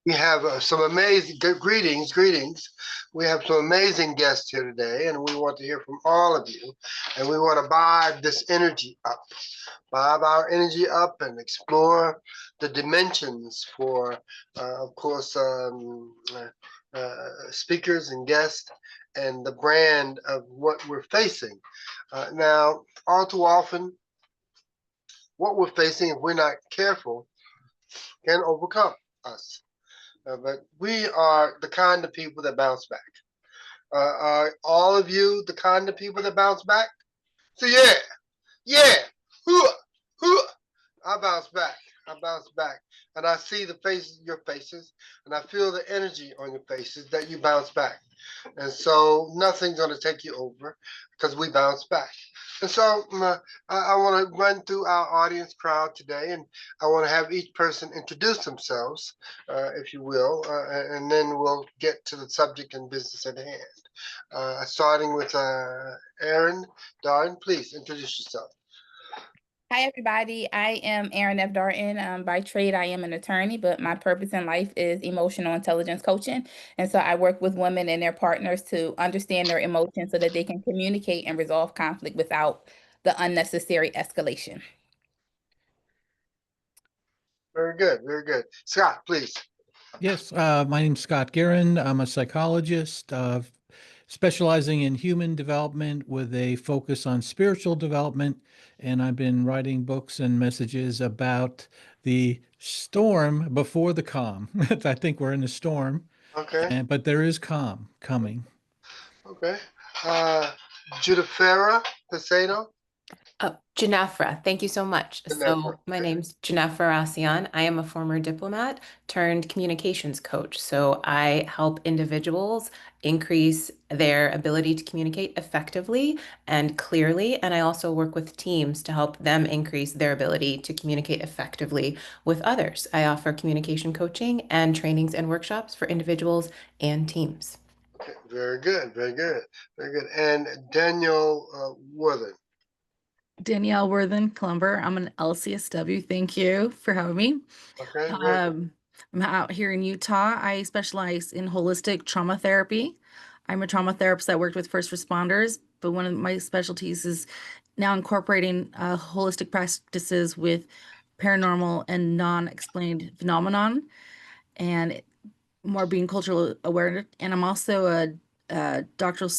We have some amazing greetings. We have some amazing guests here today, and we want to hear from all of you. And we want to vibe this energy up, vibe our energy up, and explore the dimensions for, of course, speakers and guests, and the brand of what we're facing. Now, all too often, what we're facing, if we're not careful, can overcome us. But we are the kind of people that bounce back. Are all of you the kind of people that bounce back? So yeah, hoo, hoo. I bounce back. I bounce back. And I see the faces, your faces, and I feel the energy on your faces that you bounce back. And so nothing's going to take you over because we bounce back. And so I want to run through our audience crowd today, and I want to have each person introduce themselves, if you will, and then we'll get to the subject and business at hand. Starting with Aaron Darn, please introduce yourself. Hi, everybody. I am Erin F. Darton. By trade, I am an attorney, but my purpose in life is emotional intelligence coaching. And so I work with women and their partners to understand their emotions so that they can communicate and resolve conflict without the unnecessary escalation. Very good, very good. Scott, please. Yes, my name's Scott Guerin. I'm a psychologist specializing in human development with a focus on spiritual development. And I've been writing books and messages about the storm before the calm. I think we're in a storm, Okay. but there is calm coming. Okay. Judifera Peseno. Janafra, thank you so much. So my name's Janafra Asian. I am a former diplomat turned communications coach. So I help individuals increase their ability to communicate effectively and clearly. And I also work with teams to help them increase their ability to communicate effectively with others. I offer communication coaching and trainings and workshops for individuals and teams. Okay. Very good, very good, very good. And Daniel Worthen. Danielle Worthen Clumber. I'm an LCSW. Thank you for having me. Okay. I'm out here in Utah. I specialize in holistic trauma therapy. I'm a trauma therapist that worked with first responders, but one of my specialties is now incorporating holistic practices with paranormal and non-explained phenomenon and more being cultural aware. And I'm also a doctoral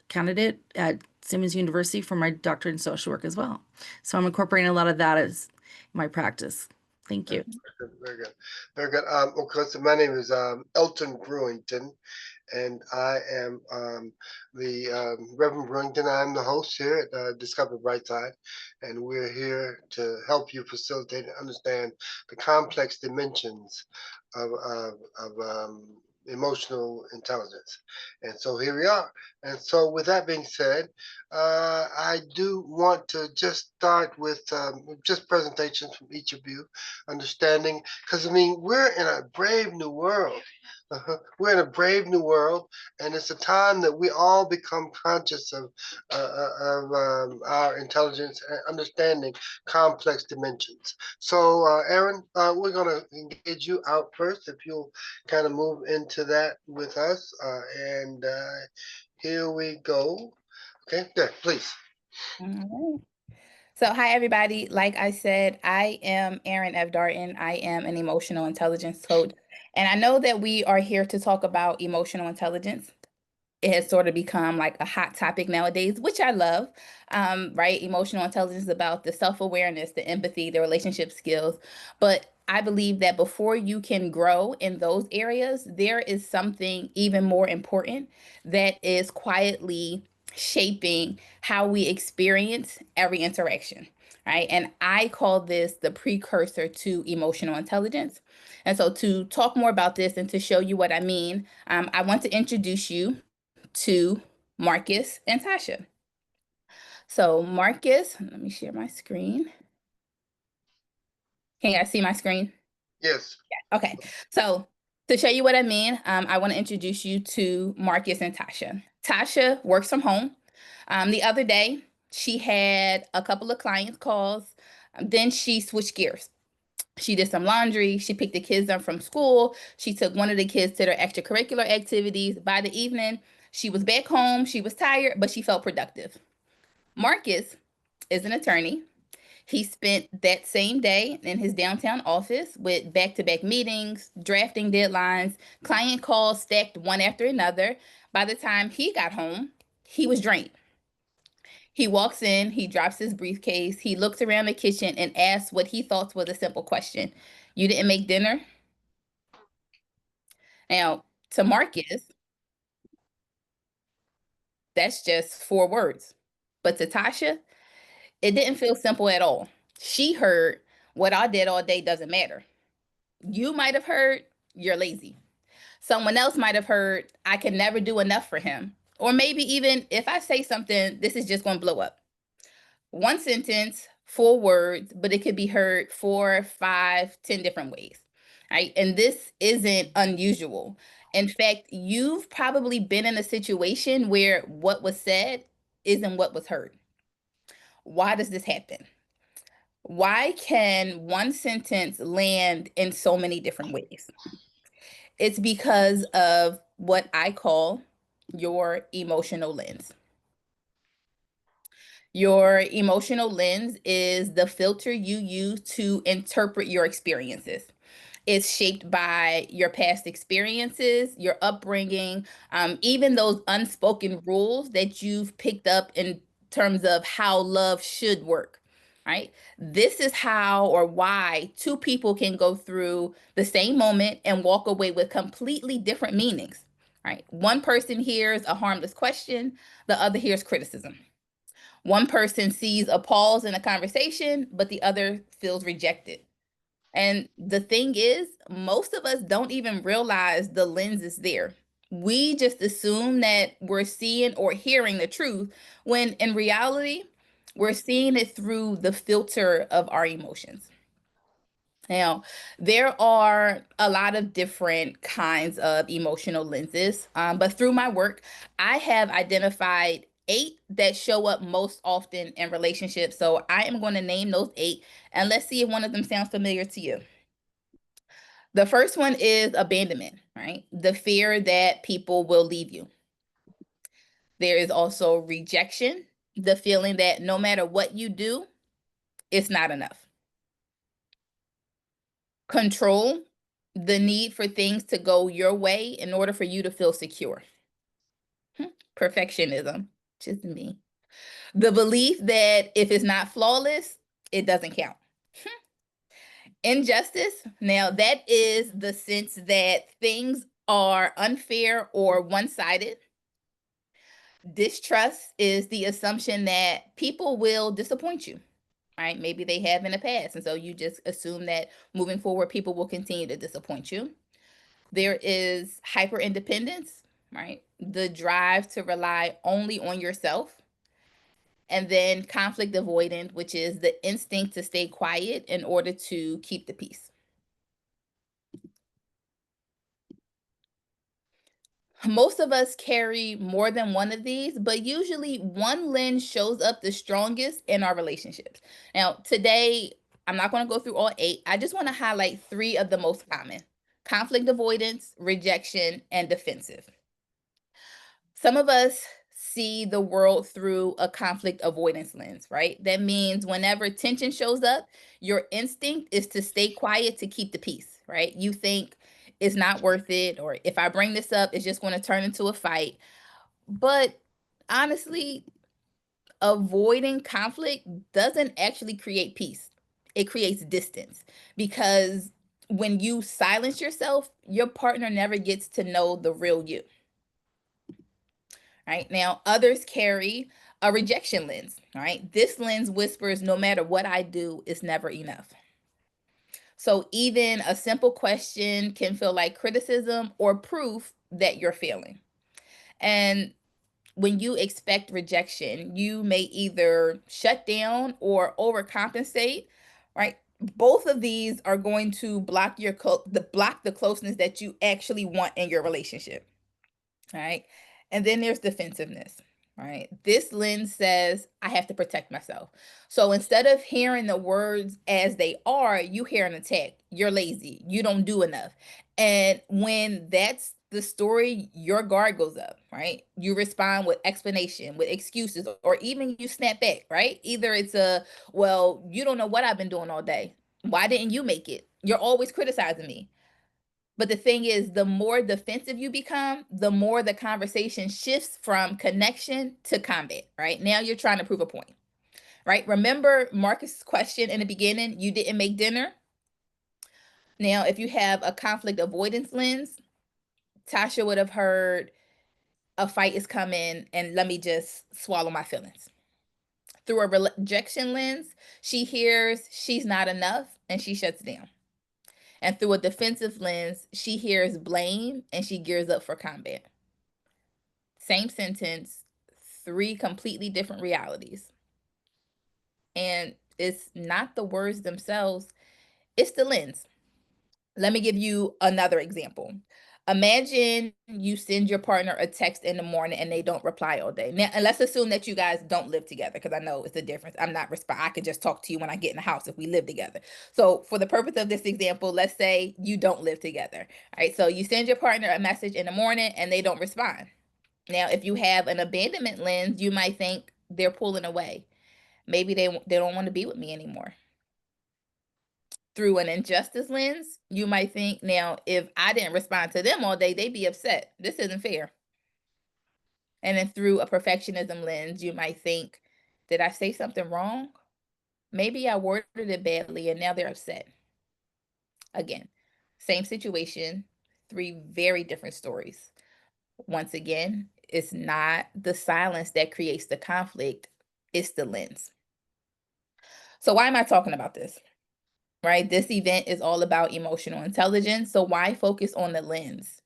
candidate at Simmons University for my doctorate in social work as well. So I'm incorporating a lot of that as my practice. Thank you. Very good. Very good. Of course, my name is Elton Brewington, and I am the Reverend Brewington. I'm the host here at Discover Brightside, and we're here to help you facilitate and understand the complex dimensions of emotional intelligence. And so here we are. And so with that being said, I do want to just start with just presentations from each of you, understanding, because I mean, we're in a brave new world. We're in a brave new world, and it's a time that we all become conscious of our intelligence and understanding complex dimensions. So, Aaron, we're going to engage you out first, if you'll kind of move into that with us. And here we go. Okay, there, please. All right. So hi, everybody. Like I said, I am Erin F. Darton. I am an emotional intelligence coach. And I know that we are here to talk about emotional intelligence. It has sort of become like a hot topic nowadays, which I love, right? Emotional intelligence is about the self-awareness, the empathy, the relationship skills. But I believe that before you can grow in those areas, there is something even more important that is quietly shaping how we experience every interaction, right? And I call this the precursor to emotional intelligence. And so to talk more about this and to show you what I mean, I want to introduce you to Marcus and Tasha. So Marcus, let me share my screen. Can you guys see my screen? Yes. Yeah. Okay. So to show you what I mean, I want to introduce you to Marcus and Tasha. Tasha works from home. The other day, she had a couple of client calls. Then she switched gears. She did some laundry. She picked the kids up from school. She took one of the kids to their extracurricular activities. By the evening, she was back home. She was tired, but she felt productive. Marcus is an attorney. He spent that same day in his downtown office with back-to-back meetings, drafting deadlines, client calls stacked one after another. By the time he got home, he was drained. He walks in, he drops his briefcase, he looks around the kitchen and asks what he thought was a simple question. You didn't make dinner? Now, to Marcus, that's just 4 words. But to Tasha, it didn't feel simple at all. She heard, what I did all day doesn't matter. You might have heard, you're lazy. Someone else might have heard, I can never do enough for him. Or maybe even, if I say something, this is just going to blow up. One sentence, 4 words, but it could be heard 4, 5, 10 different ways, right? And this isn't unusual. In fact, you've probably been in a situation where what was said isn't what was heard. Why does this happen? Why can one sentence land in so many different ways? It's because of what I call your emotional lens. Your emotional lens is the filter you use to interpret your experiences. It's shaped by your past experiences, your upbringing, even those unspoken rules that you've picked up in terms of how love should work, right? This is how or why 2 people can go through the same moment and walk away with completely different meanings, right? One person hears a harmless question, the other hears criticism. One person sees a pause in a conversation, but the other feels rejected. And the thing is, most of us don't even realize the lens is there. We just assume that we're seeing or hearing the truth, when in reality, we're seeing it through the filter of our emotions. Now, there are a lot of different kinds of emotional lenses, but through my work, I have identified 8 that show up most often in relationships. So I am going to name those 8, and let's see if one of them sounds familiar to you. The first one is abandonment, right? The fear that people will leave you. There is also rejection, the feeling that no matter what you do, it's not enough. Control, the need for things to go your way in order for you to feel secure. Perfectionism, just me. The belief that if it's not flawless, it doesn't count. Injustice, now that is the sense that things are unfair or one-sided. Distrust is the assumption that people will disappoint you, right? Maybe they have in the past, and so you just assume that moving forward, people will continue to disappoint you. There is hyper independence, right? The drive to rely only on yourself. And then conflict avoidant, which is the instinct to stay quiet in order to keep the peace. Most of us carry more than one of these, but usually one lens shows up the strongest in our relationships. Now, today, I'm not going to go through all 8. I just want to highlight 3 of the most common: conflict avoidance, rejection, and defensive. Some of us see the world through a conflict avoidance lens, right? That means whenever tension shows up, your instinct is to stay quiet to keep the peace, right? You think it's not worth it, or if I bring this up, it's just going to turn into a fight. But honestly, avoiding conflict doesn't actually create peace. It creates distance, because when you silence yourself, your partner never gets to know the real you. Right now, others carry a rejection lens, right? This lens whispers, no matter what I do, it's never enough. So even a simple question can feel like criticism or proof that you're failing. And when you expect rejection, you may either shut down or overcompensate, right? Both of these are going to block the closeness that you actually want in your relationship, right? And then there's defensiveness, right? This lens says, I have to protect myself. So instead of hearing the words as they are, you hear an attack. You're lazy. You don't do enough. And when that's the story, your guard goes up, right? You respond with explanation, with excuses, or even you snap back, right? Either it's a, well, you don't know what I've been doing all day. Why didn't you make it? You're always criticizing me. But the thing is, the more defensive you become, the more the conversation shifts from connection to combat, right? Now you're trying to prove a point, right? Remember Marcus's question in the beginning, you didn't make dinner? Now, if you have a conflict avoidance lens, Tasha would have heard a fight is coming and let me just swallow my feelings. Through a rejection lens, she hears she's not enough and she shuts down. And through a defensive lens, she hears blame and she gears up for combat. Same sentence, three completely different realities. And it's not the words themselves, it's the lens. Let me give you another example. Imagine you send your partner a text in the morning and they don't reply all day. Now, and let's assume that you guys don't live together, because I know it's a difference. I'm not I can just talk to you when I get in the house if we live together. So for the purpose of this example, let's say you don't live together. All right. So you send your partner a message in the morning and they don't respond. Now, if you have an abandonment lens, you might think they're pulling away. Maybe they don't want to be with me anymore. Through an injustice lens, you might think, now, if I didn't respond to them all day, they'd be upset. This isn't fair. And then through a perfectionism lens, you might think, did I say something wrong? Maybe I worded it badly and now they're upset. Again, same situation, three very different stories. Once again, it's not the silence that creates the conflict, it's the lens. So why am I talking about this? Right? This event is all about emotional intelligence. So why focus on the lens?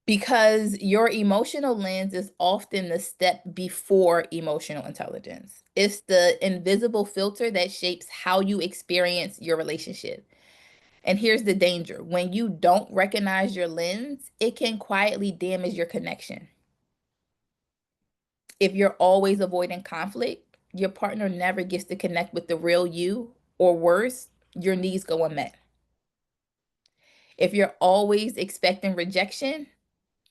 Because your emotional lens is often the step before emotional intelligence. It's the invisible filter that shapes how you experience your relationship. And here's the danger. When you don't recognize your lens, it can quietly damage your connection. If you're always avoiding conflict, your partner never gets to connect with the real you, or worse, your needs go unmet. If you're always expecting rejection,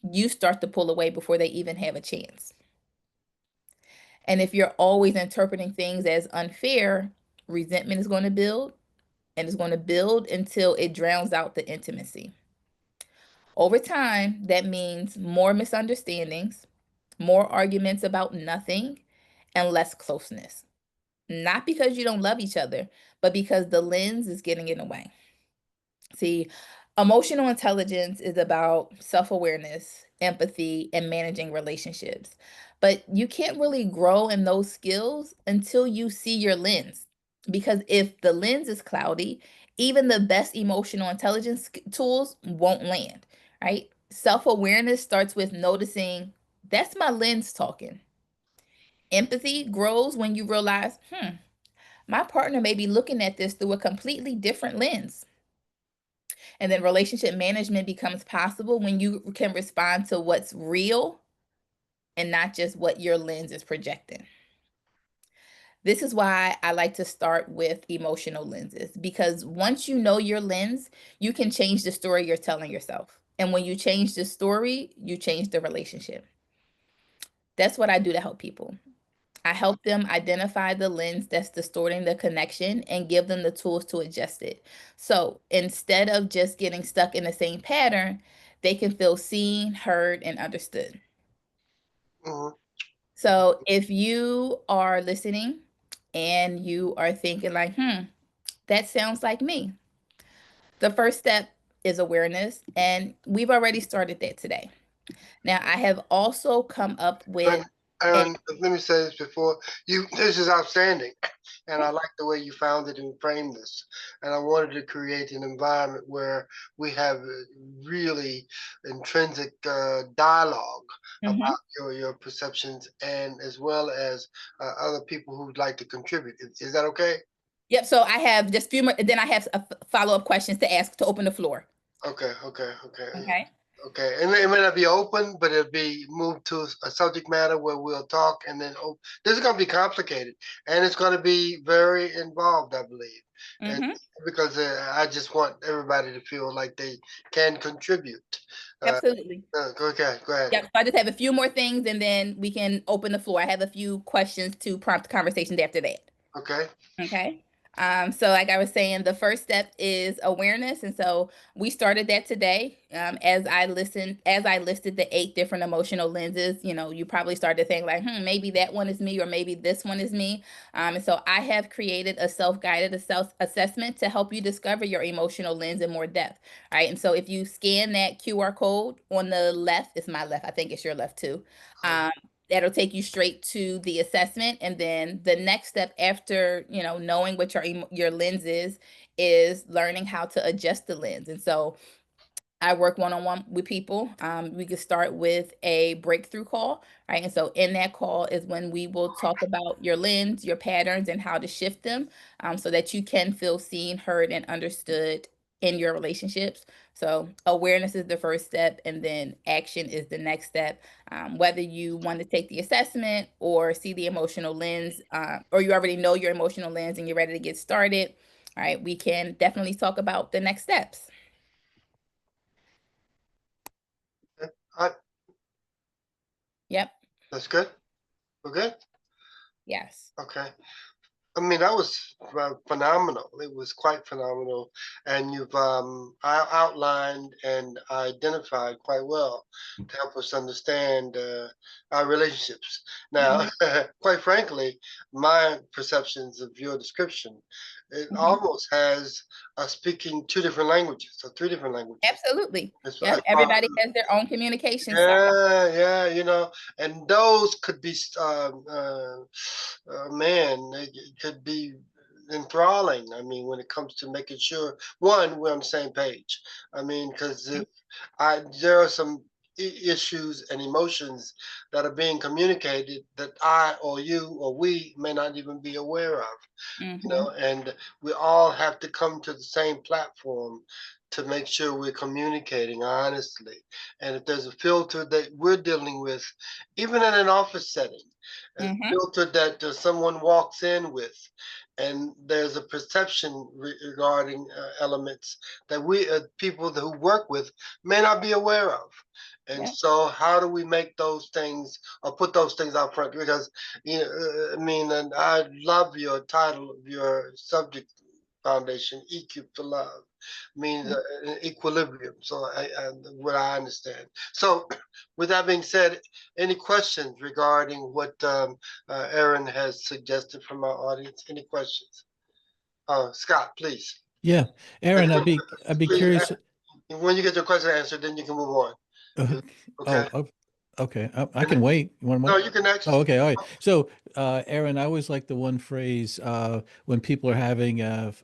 you start to pull away before they even have a chance. And if you're always interpreting things as unfair, resentment is going to build, and it's going to build until it drowns out the intimacy. Over time, that means more misunderstandings, more arguments about nothing, and less closeness. Not because you don't love each other, but because the lens is getting in the way. See, emotional intelligence is about self-awareness, empathy, and managing relationships. But you can't really grow in those skills until you see your lens. Because if the lens is cloudy, even the best emotional intelligence tools won't land, right? Self-awareness starts with noticing, that's my lens talking. Empathy grows when you realize, my partner may be looking at this through a completely different lens. And then relationship management becomes possible when you can respond to what's real and not just what your lens is projecting. This is why I like to start with emotional lenses, because once you know your lens, you can change the story you're telling yourself. And when you change the story, you change the relationship. That's what I do to help people. I help them identify the lens that's distorting the connection and give them the tools to adjust it. So instead of just getting stuck in the same pattern, they can feel seen, heard, and understood. Mhm. So if you are listening and you are thinking like, that sounds like me, the first step is awareness. And we've already started that today. Now, I have also come up with And let me say this before you. This is outstanding, and I like the way you found it and framed this. And I wanted to create an environment where we have really intrinsic dialogue about your perceptions, and as well as other people who'd like to contribute. Is that okay? Yep. So I have just few more, then I have follow-up questions to ask to open the floor. Okay. Okay. Okay, and it may not be open, but it'll be moved to a subject matter where we'll talk, and then this is going to be complicated, and it's going to be very involved, I believe, and because I just want everybody to feel like they can contribute. Absolutely. Okay, go ahead. Yep. So I just have a few more things, and then we can open the floor. I have a few questions to prompt conversations after that. Okay. Okay. So like I was saying, the first step is awareness. And so we started that today. As I listed the 8 different emotional lenses, you probably started to think like, maybe that one is me, or maybe this one is me. And so I have created a self-guided self-assessment to help you discover your emotional lens in more depth. Right. And so if you scan that QR code on the left, it's my left, I think it's your left too. That'll take you straight to the assessment. And then the next step after, knowing what your lens is learning how to adjust the lens. And so I work one-on-one with people. We could start with a breakthrough call, right? And so in that call is when we will talk about your lens, your patterns, and how to shift them, so that you can feel seen, heard, and understood in your relationships. So awareness is the first step, and then action is the next step. Whether you want to take the assessment or see the emotional lens, or you already know your emotional lens and you're ready to get started, all right, we can definitely talk about the next steps. Yep. That's good. We're good. Yes. Okay. I mean, that was phenomenal. It was quite phenomenal, and you've outlined and identified quite well to help us understand our relationships. Now, quite frankly, my perceptions of your description, it almost has us speaking 2 different languages, or 3 different languages. Absolutely. Yep. Everybody has their own communication style. Yeah, and those could be, man, it could be enthralling. I mean, when it comes to making sure, one, we're on the same page. I mean, because if there are some issues and emotions that are being communicated that I or you or we may not even be aware of, and we all have to come to the same platform to make sure we're communicating honestly. And if there's a filter that we're dealing with, even in an office setting, a filter that someone walks in with, and there's a perception regarding elements that we people who work with may not be aware of. And so how do we make those things, or put those things out front? Because, I mean, and I love your title of your subject foundation, EQ for Love, means equilibrium. So what I understand. So with that being said, any questions regarding what Aaron has suggested from our audience? Any questions? Scott, please. Yeah, Aaron, I'd be curious. When you get your question answered, then you can move on. Okay. Okay. I can wait. You want to No, you can next. Oh, okay. All right. So, Aaron, I always like the one phrase when people are having a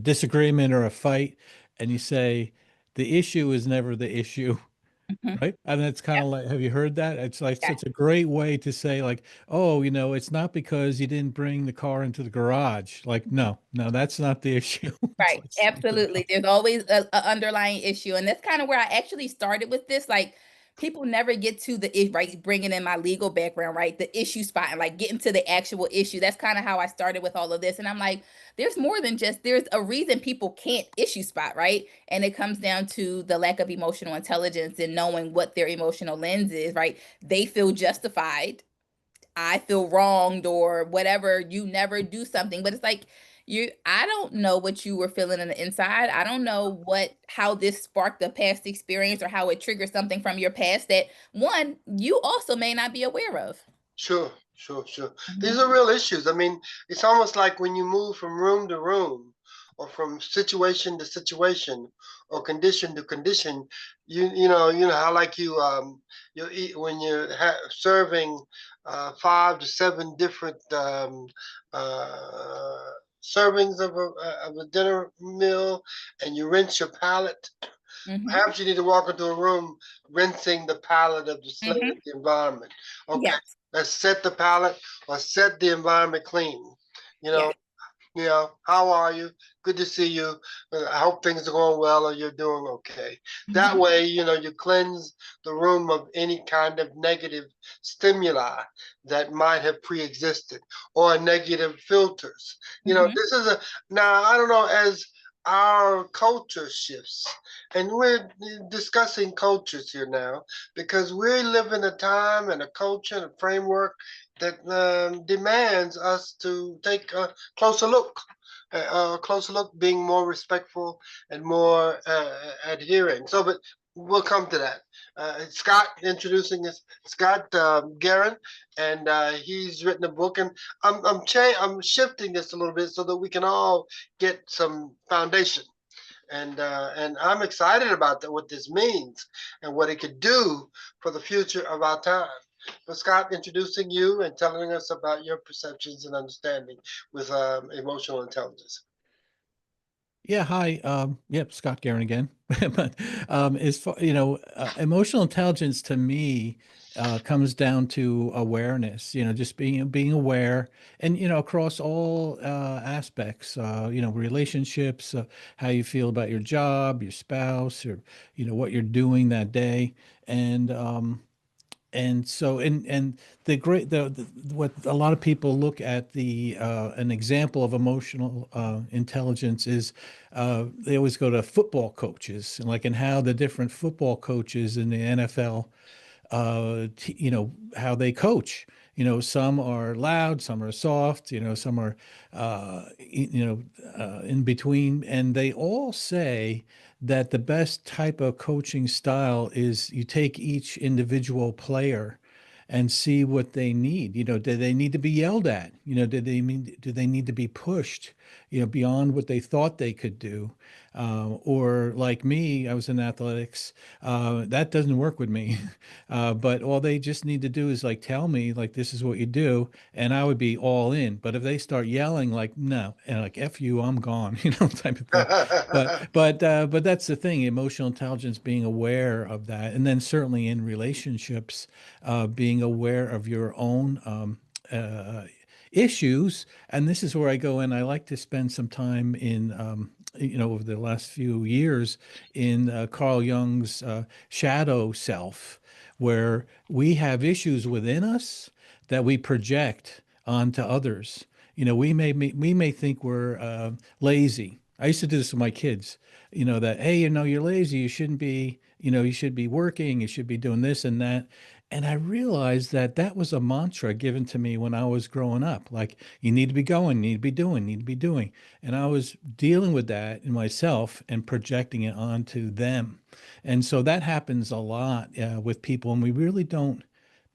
disagreement or a fight, and you say, "The issue is never the issue." Right? And it's kind of like, have you heard that? It's like such a great way to say, like, oh, it's not because you didn't bring the car into the garage. Like, no, that's not the issue. Right. Absolutely. There's always a underlying issue. And that's kind of where I actually started with this. Like, people never get to right, bringing in my legal background, right? The issue spot and like getting to the actual issue. That's kind of how I started with all of this. And I'm like, there's more than there's a reason people can't issue spot, right? And it comes down to the lack of emotional intelligence and knowing what their emotional lens is, right? They feel justified, I feel wronged, or whatever. You never do something, but it's like, I don't know what you were feeling on the inside. I don't know how this sparked a past experience or how it triggered something from your past that you also may not be aware of. Sure. These are real issues. I mean, it's almost like when you move from room to room, or from situation to situation, or condition to condition. You know how like you eat when you're serving 5 to 7 different servings of a dinner meal, and you rinse your palate. Perhaps you need to walk into a room rinsing the palate of the slate of the environment. Okay, let's set the palate or set the environment clean. You know, how are you? Good to see you. I hope things are going well or you're doing okay. That way, you know, you cleanse the room of any kind of negative stimuli that might have pre-existed or negative filters. You know, this is now, I don't know, as our culture shifts, and we're discussing cultures here now because we live in a time and a culture and a framework that demands us to take a closer look. A closer look, being more respectful and more adhering. So, but we'll come to that. Scott introducing us, Scott Guerin, and he's written a book, and I'm shifting this a little bit so that we can all get some foundation. And I'm excited about that, what this means and what it could do for the future of our time. But Scott, introducing you and telling us about your perceptions and understanding with emotional intelligence. Yeah, hi. Yep, Scott Guerin again. But as far, emotional intelligence to me comes down to awareness, just being aware and, across all aspects, relationships, how you feel about your job, your spouse, or, what you're doing that day. And so and the what a lot of people look at the an example of emotional intelligence is they always go to football coaches and and how the different football coaches in the NFL how they coach. Some are loud, some are soft, some are, in between. And they all say that the best type of coaching style is you take each individual player and see what they need. Do they need to be yelled at? Do they need to be pushed, beyond what they thought they could do? Or like me, I was in athletics. That doesn't work with me. But all they just need to do is tell me this is what you do, and I would be all in. But if they start yelling no, and F you, I'm gone, type of thing. But that's the thing, emotional intelligence, being aware of that, and then certainly in relationships, being aware of your own issues. And this is where I go in. I like to spend some time in, over the last few years in Carl Jung's shadow self, where we have issues within us that we project onto others. We may think we're lazy. I used to do this with my kids, that, hey, you're lazy. You shouldn't be, you should be working. You should be doing this and that. And I realized that that was a mantra given to me when I was growing up. You need to be going, you need to be doing, need to be doing. And I was dealing with that in myself and projecting it onto them. And so that happens a lot with people. And we really don't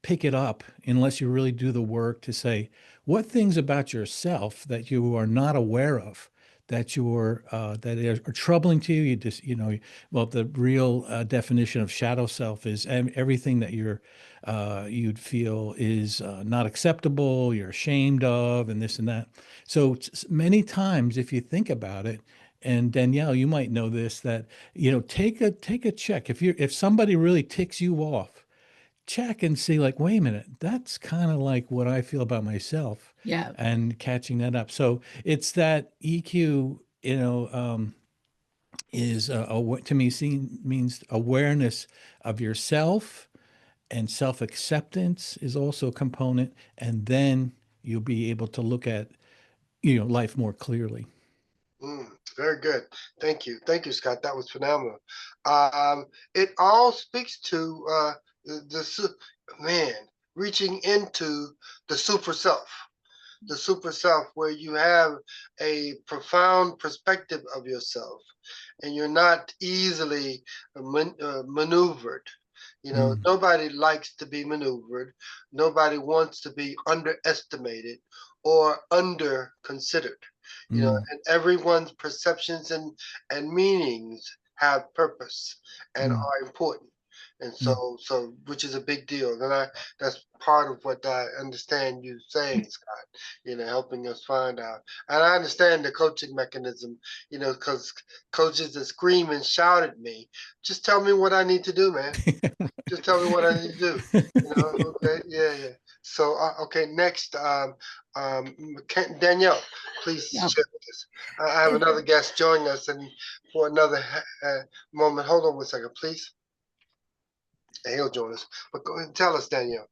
pick it up unless you really do the work to say, what things about yourself that you are not aware of, that are troubling to you. You just, well, the real definition of shadow self is everything that you'd feel is not acceptable, you're ashamed of, and this and that. So many times, if you think about it, and Danielle, you might know this, that take a check. If somebody really ticks you off, check and see, wait a minute, that's kind of like what I feel about myself. Yeah. And catching that up. So it's that EQ, is to me means awareness of yourself, and self-acceptance is also a component. And then you'll be able to look at, life more clearly. Very good. Thank you. Thank you, Scott. That was phenomenal. It all speaks to man, reaching into the super self, where you have a profound perspective of yourself and you're not easily maneuvered. Nobody likes to be maneuvered. Nobody wants to be underestimated or under considered. And everyone's perceptions and meanings have purpose and are important. And so which is a big deal. And that's part of what I understand you saying, Scott, helping us find out. And I understand the coaching mechanism, because coaches that scream and shout at me, just tell me what I need to do, man. Just tell me what I need to do. Okay, yeah. So, okay, next, Danielle, please Yeah. share with us. I have another guest joining us and for another moment. Hold on one second, please. And he'll join us. But go ahead and tell us, Danielle.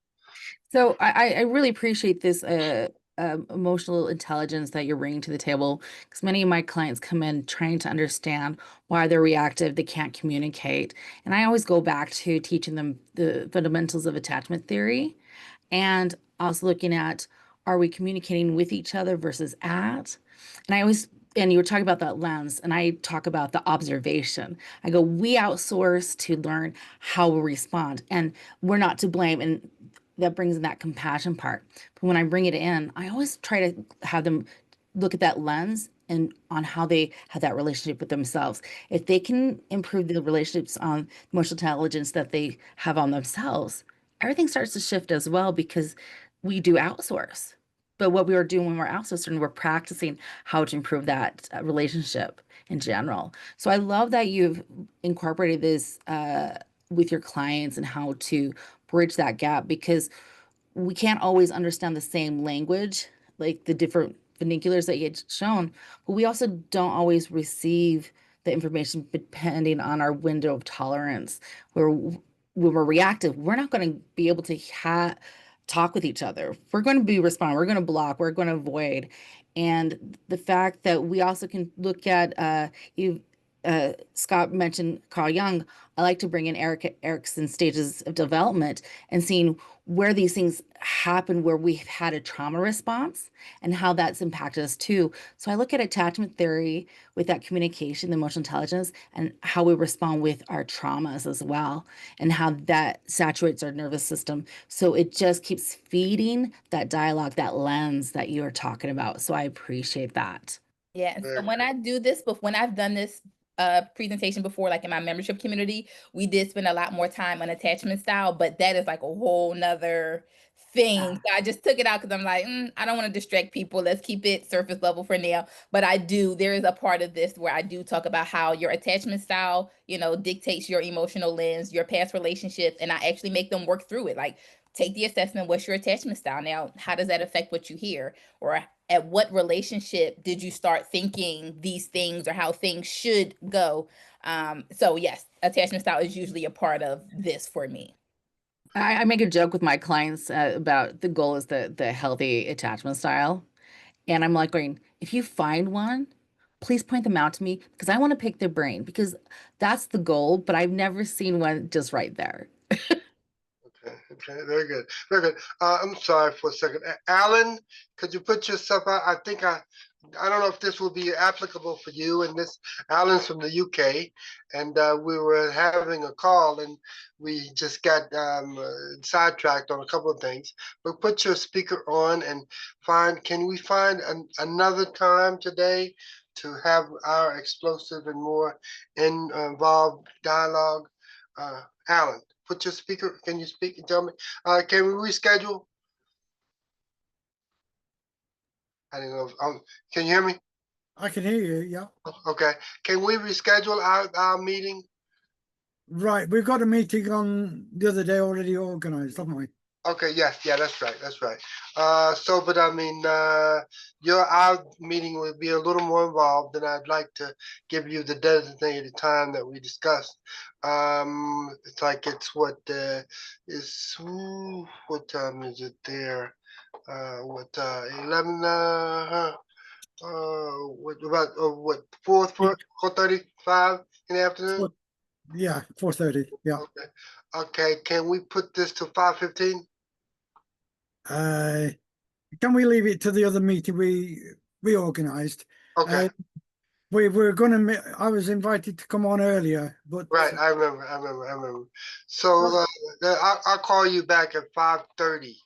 So I really appreciate this emotional intelligence that you're bringing to the table, because many of my clients come in trying to understand why they're reactive, they can't communicate. And I always go back to teaching them the fundamentals of attachment theory and also looking at, are we communicating with each other versus at? And I always, and you were talking about that lens, and I talk about the observation. I go, we outsource to learn how we respond, and we're not to blame. And that brings in that compassion part. But when I bring it in, I always try to have them look at that lens and on how they have that relationship with themselves. If they can improve the relationships on emotional intelligence that they have on themselves, everything starts to shift as well, because we do outsource. But what we are doing when we're outsourcing, we're practicing how to improve that relationship in general. So I love that you've incorporated this with your clients and how to bridge that gap, because we can't always understand the same language, like the different vernaculars that you had shown, but we also don't always receive the information depending on our window of tolerance. Where when we're reactive, we're not going to be able to talk with each other. We're going to be respond. We're going to block. We're going to avoid. And the fact that we also can look at Scott mentioned Carl Jung. I like to bring in Erickson's stages of development and seeing where these things happen, where we've had a trauma response and how that's impacted us too. So I look at attachment theory with that communication, the emotional intelligence, and how we respond with our traumas as well, and how that saturates our nervous system. So it just keeps feeding that dialogue, that lens that you are talking about. So I appreciate that. Yeah, and so Very when I do this, but when I've done this presentation before, like in my membership community, we did spend a lot more time on attachment style, but that is like a whole nother thing. So I just took it out because I'm like, I don't want to distract people. Let's keep it surface level for now. But there is a part of this where I do talk about how your attachment style, dictates your emotional lens, your past relationships, and I actually make them work through it. Like, take the assessment. What's your attachment style? Now, how does that affect what you hear? Or at what relationship did you start thinking these things or how things should go? So yes, attachment style is usually a part of this for me. I make a joke with my clients about the goal is the healthy attachment style. And I'm like going, if you find one, please point them out to me, because I want to pick their brain, because that's the goal, but I've never seen one just right there. Okay, very good, very good. I'm sorry for a second. Alan, could you put yourself out? I don't know if this will be applicable for you. And this, Alan's from the UK, and we were having a call, and we just got sidetracked on a couple of things. But put your speaker on and can we find another time today to have our explosive and more involved dialogue? Alan, put your speaker. Can you speak and tell me? Can we reschedule? I don't know. Can you hear me? I can hear you, yeah. Okay. Can we reschedule our meeting? Right, we've got a meeting on the other day already organized, haven't we? Okay, yes, yeah, that's right, that's right. But I mean, our meeting will be a little more involved, and I'd like to give you the designated time that we discussed. It's like what time is it there? 11? What about what 4:35 in the afternoon? Yeah, 4:30, yeah. Okay. Okay, can we put this to 5:15? Can we leave it to the other meeting we organized? Okay. We were gonna, I was invited to come on earlier, but Right, I remember. So I'll call you back at 5:30,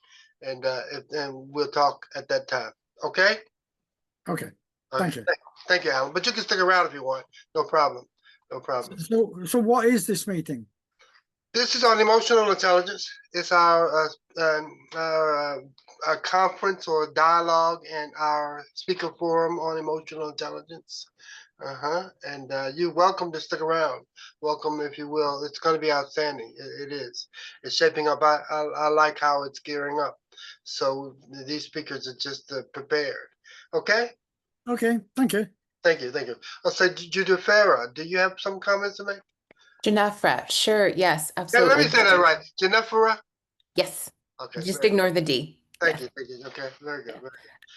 and we'll talk at that time. Okay. okay, Okay. thank you. Thank you, Alan. But you can stick around if you want. No problem. No problem. So what is this meeting? This is on emotional intelligence. It's our conference or dialogue and our speaker forum on emotional intelligence. And you're welcome to stick around. Welcome, if you will. It's going to be outstanding. It is. It's shaping up. I like how it's gearing up. So these speakers are just prepared. Okay. Okay, thank you. Thank you. Thank you. I'll say, Judifera, do you have some comments to make? Janefra, sure, yes, Yeah, let me absolutely. say that right. Janefera? Yes, Okay. just Very, ignore the D. thank Yes. you. Thank you. Okay. Very good. Very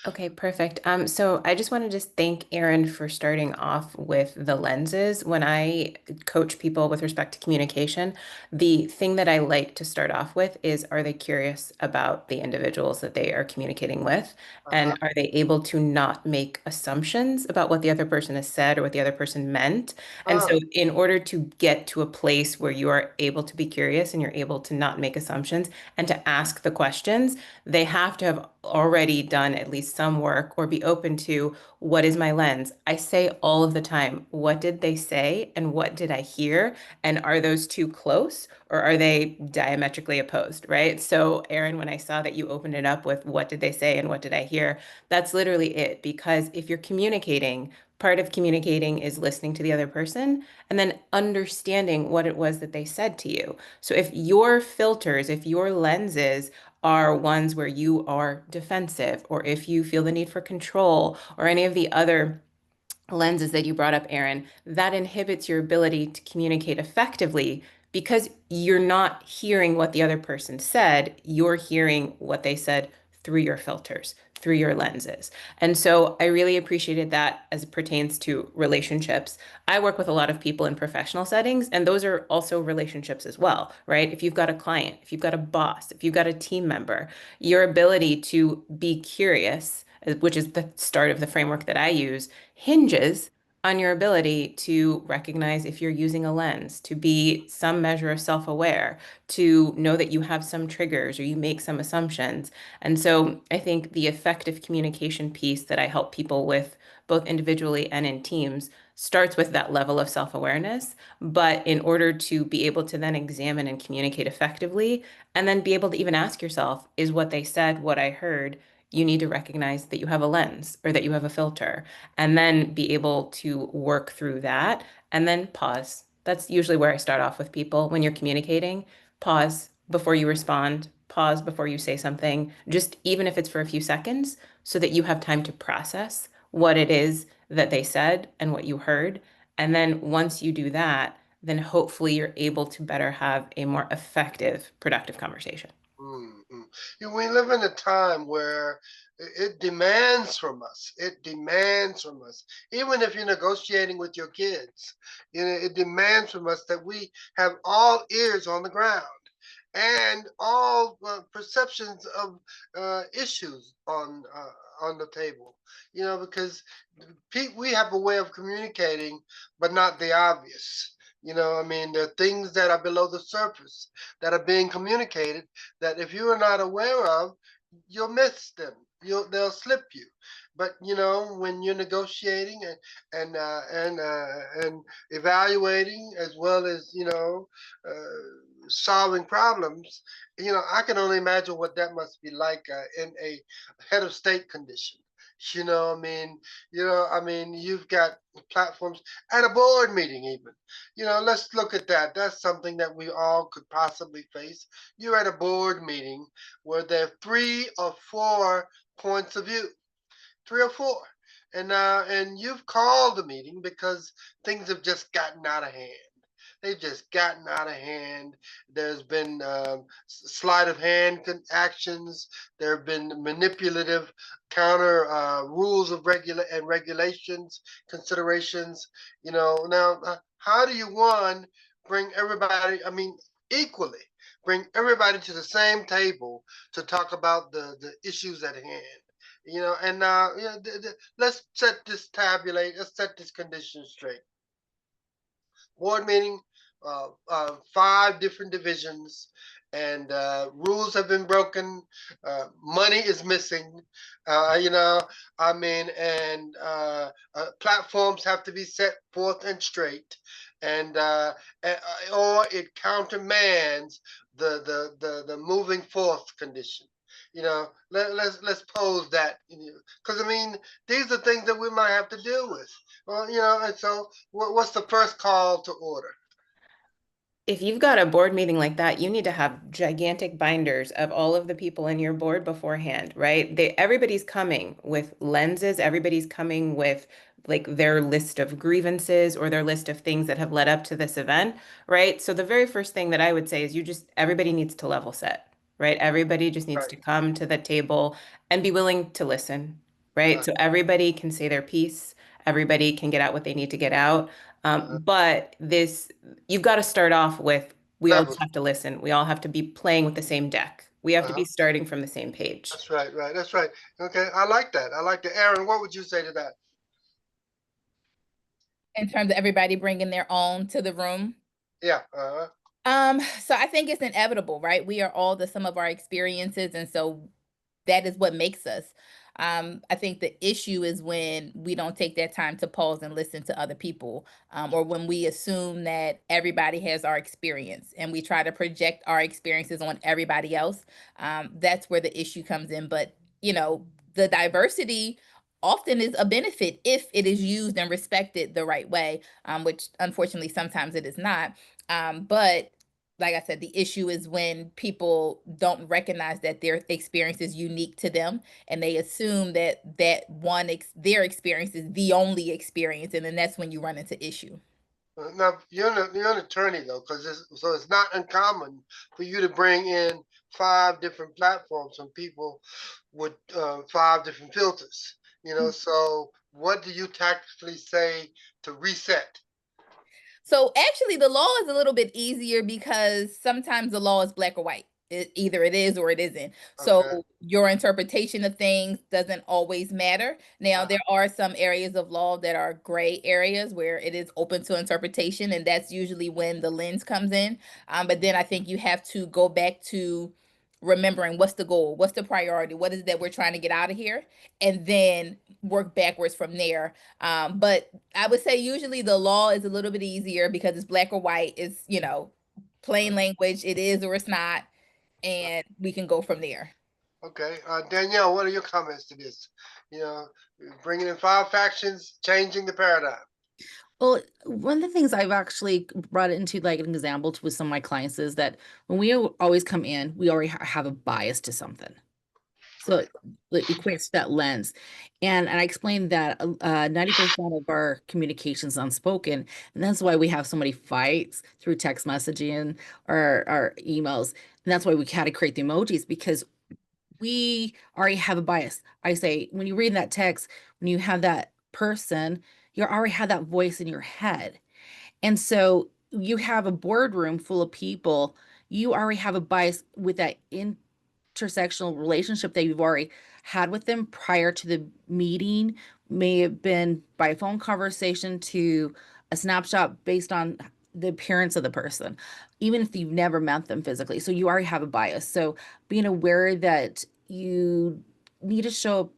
Okay, perfect. So I just want to just thank Aaron for starting off with the lenses. When I coach people with respect to communication, the thing that I like to start off with is, are they curious about the individuals that they are communicating with? good. And are they able to not make assumptions about what the other person has said or what the other person meant? And so in order to get to a place where you are able to be curious and you're able to not make assumptions and to ask the questions, they have to have already done at least some work or be open to, what is my lens? I say all of the time, what did they say and what did I hear? And are those two close or are they diametrically opposed, right? So, Aaron, when I saw that you opened it up with what did they say and what did I hear, that's literally it. Because if you're communicating, part of communicating is listening to the other person and then understanding what it was that they said to you. So if your filters, if your lenses are ones where you are defensive, or if you feel the need for control, or any of the other lenses that you brought up, Aaron, that inhibits your ability to communicate effectively because you're not hearing what the other person said, you're hearing what they said through your filters, through your lenses. And so I really appreciated that as it pertains to relationships. I work with a lot of people in professional settings, and those are also relationships as well, right? If you've got a client, if you've got a boss, if you've got a team member, your ability to be curious, which is the start of the framework that I use, hinges on your ability to recognize if you're using a lens, to be some measure of self-aware, to know that you have some triggers or you make some assumptions. And so I think the effective communication piece that I help people with, both individually and in teams, starts with that level of self-awareness. But in order to be able to then examine and communicate effectively, and then be able to even ask yourself, is what they said what I heard? You need to recognize that you have a lens or that you have a filter, and then be able to work through that and then pause. That's usually where I start off with people when you're communicating. Pause before you respond, pause before you say something, just even if it's for a few seconds, so that you have time to process what it is that they said and what you heard. And then once you do that, then hopefully you're able to better have a more effective, productive conversation. Mm-hmm. We live in a time where it demands from us. It demands from us. Even if you're negotiating with your kids, it demands from us that we have all ears on the ground and all perceptions of issues on the table. Because we have a way of communicating, but not the obvious. I mean, there are things that are below the surface that are being communicated that if you are not aware of, you'll miss them. They'll slip you. But when you're negotiating and evaluating as well as solving problems, I can only imagine what that must be like in a head of state condition. You've got platforms at a board meeting, even. Let's look at that. That's something that we all could possibly face. You're at a board meeting where there are 3 or 4 points of view, 3 or 4, and you've called the meeting because things have just gotten out of hand. They've just gotten out of hand. There's been sleight of hand actions. There have been manipulative counter rules of regulations, considerations. Now, how do you, one, bring everybody, equally, bring everybody to the same table to talk about the issues at hand? And let's set this condition straight. Board meeting, 5 different divisions, and rules have been broken. Money is missing. And platforms have to be set forth and straight, and or it countermands the moving forth condition. Let's pose that, because I mean, these are things that we might have to deal with. Well, and so what's the first call to order? If you've got a board meeting like that, you need to have gigantic binders of all of the people in your board beforehand, right? Everybody's coming with lenses, everybody's coming with like their list of grievances or their list of things that have led up to this event, right? So the very first thing that I would say is everybody needs to level set, right? Everybody just needs Right. to come to the table and be willing to listen, right? So everybody can say their piece, everybody can get out what they need to get out. But you've got to start off with, we all Levels. just have to listen. We all have to be playing with the same deck. We have to be starting from the same page. That's right, right. That's right. Okay, I like that. I like that. Aaron, what would you say to that? In terms of everybody bringing their own to the room? Yeah. So I think it's inevitable, right? We are all the sum of our experiences, and so that is what makes us. I think the issue is when we don't take that time to pause and listen to other people, or when we assume that everybody has our experience and we try to project our experiences on everybody else. That's where the issue comes in. But, the diversity often is a benefit if it is used and respected the right way, which unfortunately sometimes it is not. But like I said, the issue is when people don't recognize that their experience is unique to them, and they assume that their experience is the only experience, and then that's when you run into issue. Now you're an attorney though, so it's not uncommon for you to bring in 5 different platforms from people with 5 different filters. So what do you tactically say to reset? So actually, the law is a little bit easier because sometimes the law is black or white. Either it is or it isn't. So Okay. your interpretation of things doesn't always matter. Now, there are some areas of law that are gray areas where it is open to interpretation, and that's usually when the lens comes in. But then I think you have to go back to remembering what's the goal, what's the priority, what is it that we're trying to get out of here, and then work backwards from there. But I would say usually the law is a little bit easier because it's black or white. It's, plain language. It is or it's not. And we can go from there. Okay. Danielle, what are your comments to this? You know, bringing in 5 factions, changing the paradigm. Well, one of the things I've actually brought into like an example with some of my clients is that when we always come in, we already have a bias to something. So it equates to that lens. And I explained that 90% of our communications unspoken, and that's why we have so many fights through text messaging or our emails. And that's why we had to create the emojis, because we already have a bias. I say, when you read that text, when you have that person, you already have that voice in your head. And so you have a boardroom full of people, you already have a bias with that intersectional relationship that you've already had with them prior to the meeting. May have been by a phone conversation to a snapshot based on the appearance of the person, even if you've never met them physically. So you already have a bias. So being aware that you need to show up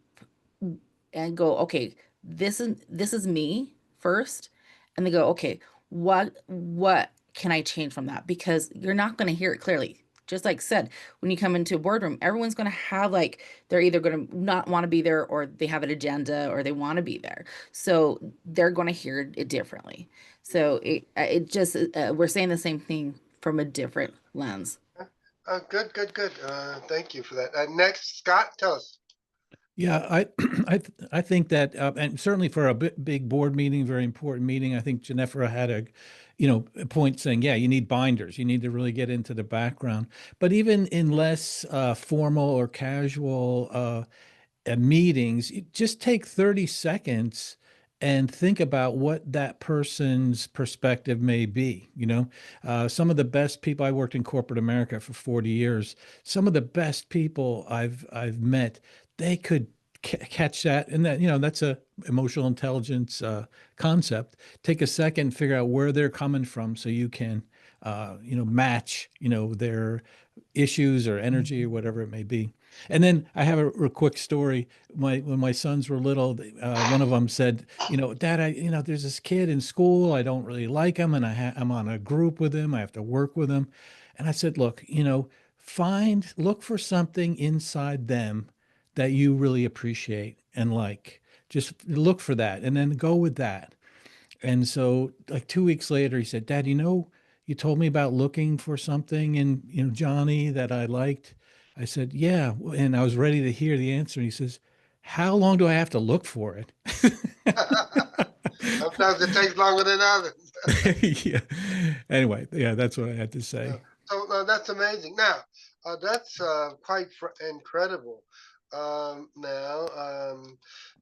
and go, okay, this is me first, and they go, okay, what can I change from that? Because you're not going to hear it clearly. Just like said, when you come into a boardroom, everyone's going to have like, they're either going to not want to be there, or they have an agenda, or they want to be there. So they're going to hear it differently. So it just, we're saying the same thing from a different lens. Good, good, good. Thank you for that. Next, Scott, tell us. Yeah, I think that, and certainly for a big board meeting, very important meeting, I think Ginevra had a point saying, yeah, you need binders. You need to really get into the background. But even in less formal or casual meetings, just take 30 seconds and think about what that person's perspective may be. Some of the best people, I worked in corporate America for 40 years. Some of the best people I've met, they could catch that, and that's a emotional intelligence concept. Take a second, figure out where they're coming from, so you can match their issues or energy or whatever it may be. And then I have a quick story. When my sons were little, one of them said, Dad, there's this kid in school. I don't really like him, and I'm on a group with him. I have to work with him. And I said, look, look for something inside them that you really appreciate and like. Just look for that and then go with that. And so like 2 weeks later, he said, Dad, you told me about looking for something in, Johnny that I liked. I said, yeah. And I was ready to hear the answer. And he says, how long do I have to look for it? Sometimes it takes longer than others. Yeah. Anyway, yeah, that's what I had to Yeah. say. So that's amazing. Now, that's quite incredible. Now,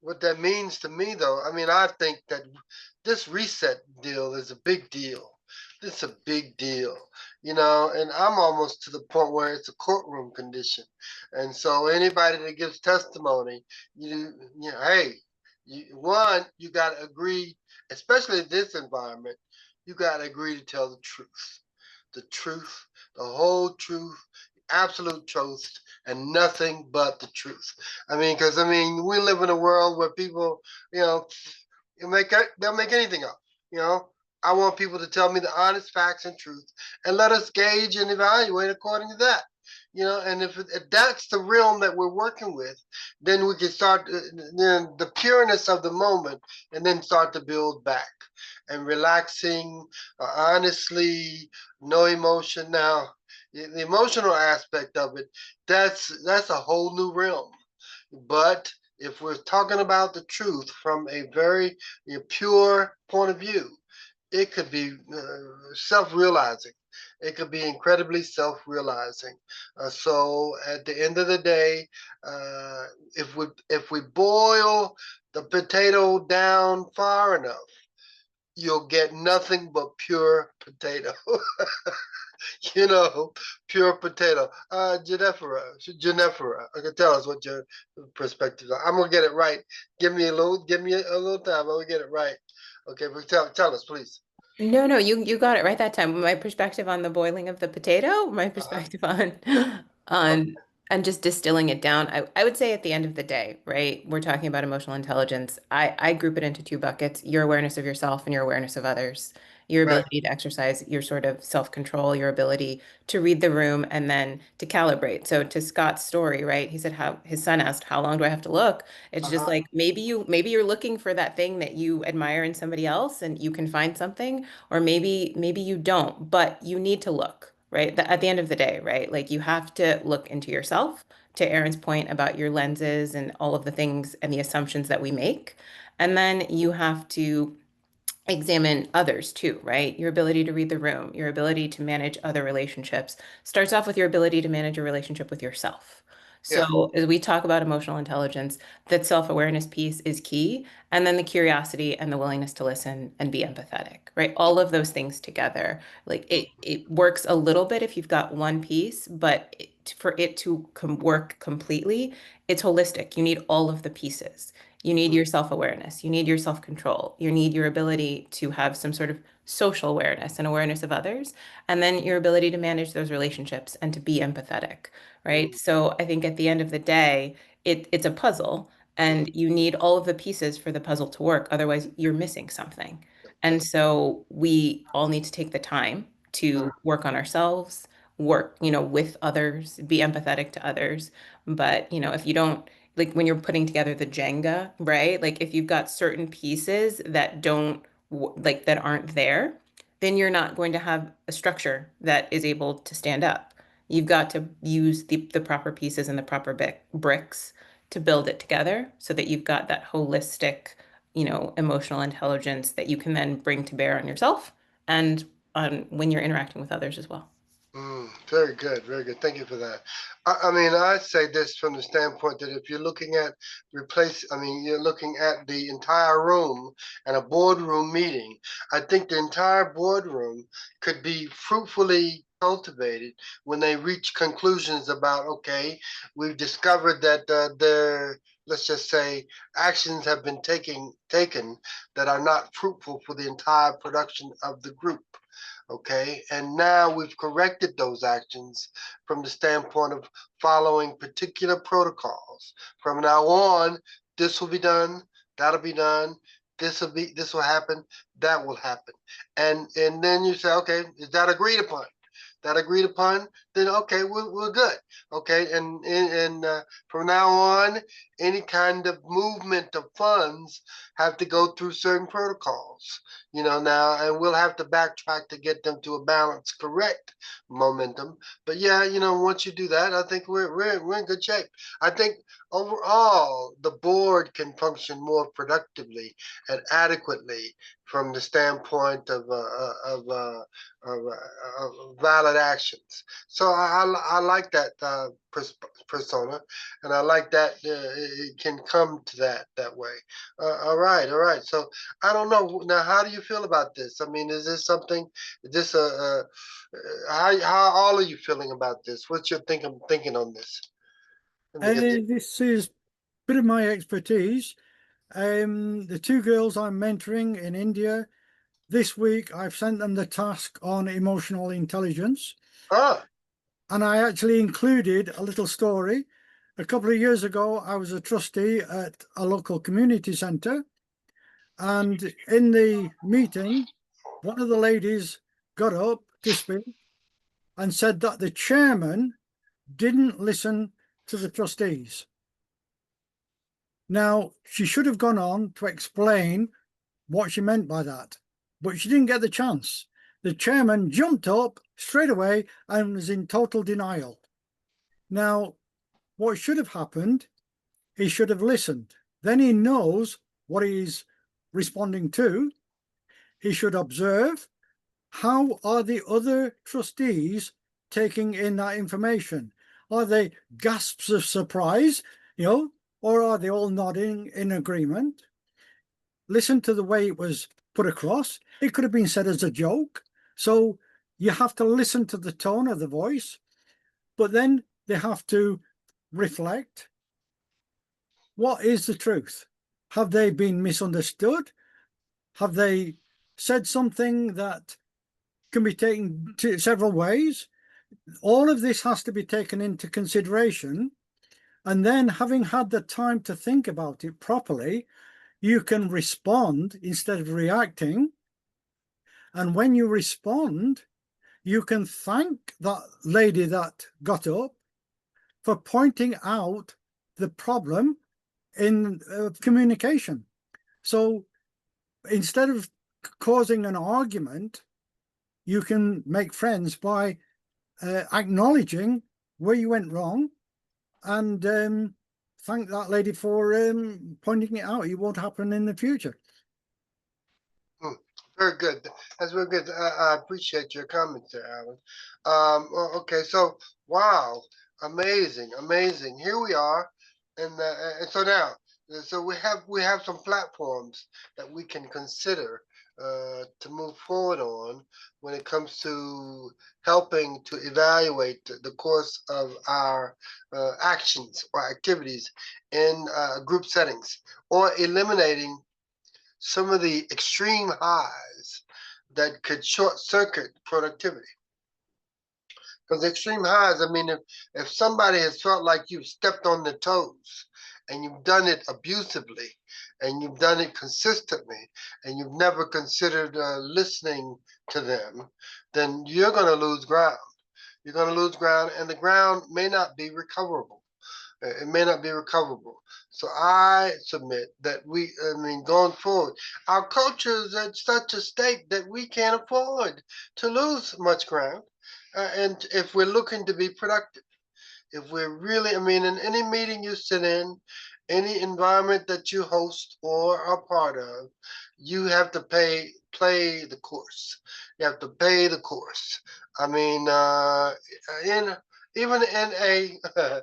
what that means to me, though, I mean, I think that this reset deal is a big deal. This is a big deal, and I'm almost to the point where it's a courtroom condition. And so anybody that gives testimony, hey, you got to agree, especially in this environment, you got to agree to tell the truth, the whole truth, absolute truth, and nothing but the truth. I mean, because we live in a world where people, they'll make anything up. You know, I want people to tell me the honest facts and truth, and let us gauge and evaluate according to that. And if that's the realm that we're working with, then we can start the pureness of the moment, and then start to build back and relaxing, honestly, no emotion. Now, the emotional aspect of it, that's a whole new realm. But if we're talking about the truth from a very pure point of view, it could be self-realizing. It could be incredibly self-realizing. So at the end of the day, if we boil the potato down far enough, you'll get nothing but pure potato. you know, Pure potato. Jennifer, okay, tell us what your perspective is. I'm gonna get it right. Give me a little time. I'm gonna get it right. Okay, but tell us, please. No, you got it right that time. My perspective on the boiling of the potato, my Uh-huh. perspective on Oh, on and just distilling it down. I would say at the end of the day, right? We're talking about emotional intelligence. I group it into two buckets: your awareness of yourself and your awareness of others. Your right. ability to exercise your sort of self-control, your ability to read the room and then to calibrate. So to Scott's story, right? He said how his son asked, "How long do I have to look?" It's just Uh-huh. like maybe you're looking for that thing that you admire in somebody else and you can find something, or maybe you don't, but you need to look, right? At the end of the day, right? Like you have to look into yourself, to Aaron's point about your lenses and all of the things and the assumptions that we make. And then you have to examine others too, right? Your ability to read the room, your ability to manage other relationships starts off with your ability to manage your relationship with yourself. Yeah. So, as we talk about emotional intelligence, that self-awareness piece is key. And then the curiosity and the willingness to listen and be empathetic, right? All of those things together, like it works a little bit if you've got one piece, but for it to work completely, it's holistic. You need all of the pieces. You need your self-awareness. You need your self-control. You need your ability to have some sort of social awareness and awareness of others, and then your ability to manage those relationships and to be empathetic, right? Mm-hmm. So I think at the end of the day, it's a puzzle, and you need all of the pieces for the puzzle to work. Otherwise, you're missing something. And so we all need to take the time to work on ourselves, work, with others, be empathetic to others. But, if you don't, like when you're putting together the Jenga, right? Like if you've got certain pieces that don't like that aren't there, then you're not going to have a structure that is able to stand up. You've got to use the proper pieces and the proper bricks to build it together so that you've got that holistic, emotional intelligence that you can then bring to bear on yourself and on when you're interacting with others as well. Very good, very good. Thank you for that. I say this from the standpoint that if you're looking at you're looking at the entire room and a boardroom meeting. I think the entire boardroom could be fruitfully cultivated when they reach conclusions about, okay, we've discovered that let's just say, actions have been taken that are not fruitful for the entire production of the group. Okay, and now we've corrected those actions from the standpoint of following particular protocols. From now on, this will be done, that'll be done, this will happen, that will happen. And then you say, okay, is that agreed upon? that agreed upon, then okay, we're good. Okay, and from now on, any kind of movement of funds have to go through certain protocols, now, and we'll have to backtrack to get them to a balanced, correct momentum. But yeah, once you do that, I think we're in good shape. I think overall the board can function more productively and adequately from the standpoint of valid actions. So I like that persona, and I like that it can come to that way. All right. So I don't know now. How do you feel about this? I mean, is this something? Is this how all are you feeling about this? What's your thinking on this? This is a bit of my expertise. The two girls I'm mentoring in India, this week I've sent them the task on emotional intelligence. Ah, And I actually included a little story. A couple of years ago, I was a trustee at a local community centre. And in the meeting, one of the ladies got up to speak and said that the chairman didn't listen to the trustees. Now, she should have gone on to explain what she meant by that, but she didn't get the chance. The chairman jumped up straight away and was in total denial. Now, what should have happened, he should have listened. Then he knows what he's responding to. He should observe how are the other trustees taking in that information. Are they gasps of surprise, or are they all nodding in agreement? Listen to the way it was put across. It could have been said as a joke. So you have to listen to the tone of the voice, but then they have to reflect. What is the truth? Have they been misunderstood? Have they said something that can be taken to several ways? All of this has to be taken into consideration. And then, having had the time to think about it properly, you can respond instead of reacting. And when you respond, you can thank that lady that got up for pointing out the problem in communication. So instead of causing an argument, you can make friends by acknowledging where you went wrong and thank that lady for pointing it out. It won't happen in the future. Very good. That's very good. I appreciate your comments there, Alan. Okay, so wow, amazing. Here we are, and so now, so we have some platforms that we can consider to move forward on when it comes to helping to evaluate the course of our actions or activities in group settings, or eliminating some of the extreme highs that could short circuit productivity. Because extreme highs, I mean, if somebody has felt like you've stepped on their toes and you've done it abusively and you've done it consistently and you've never considered listening to them, then you're going to lose ground. You're going to lose ground, and the ground may not be recoverable. It may not be recoverable. So I submit that going forward, our culture is at such a state that we can't afford to lose much ground. And if we're looking to be productive, if we're really, in any meeting you sit in, any environment that you host or are part of, you have to play the course. You have to pay the course. Even in a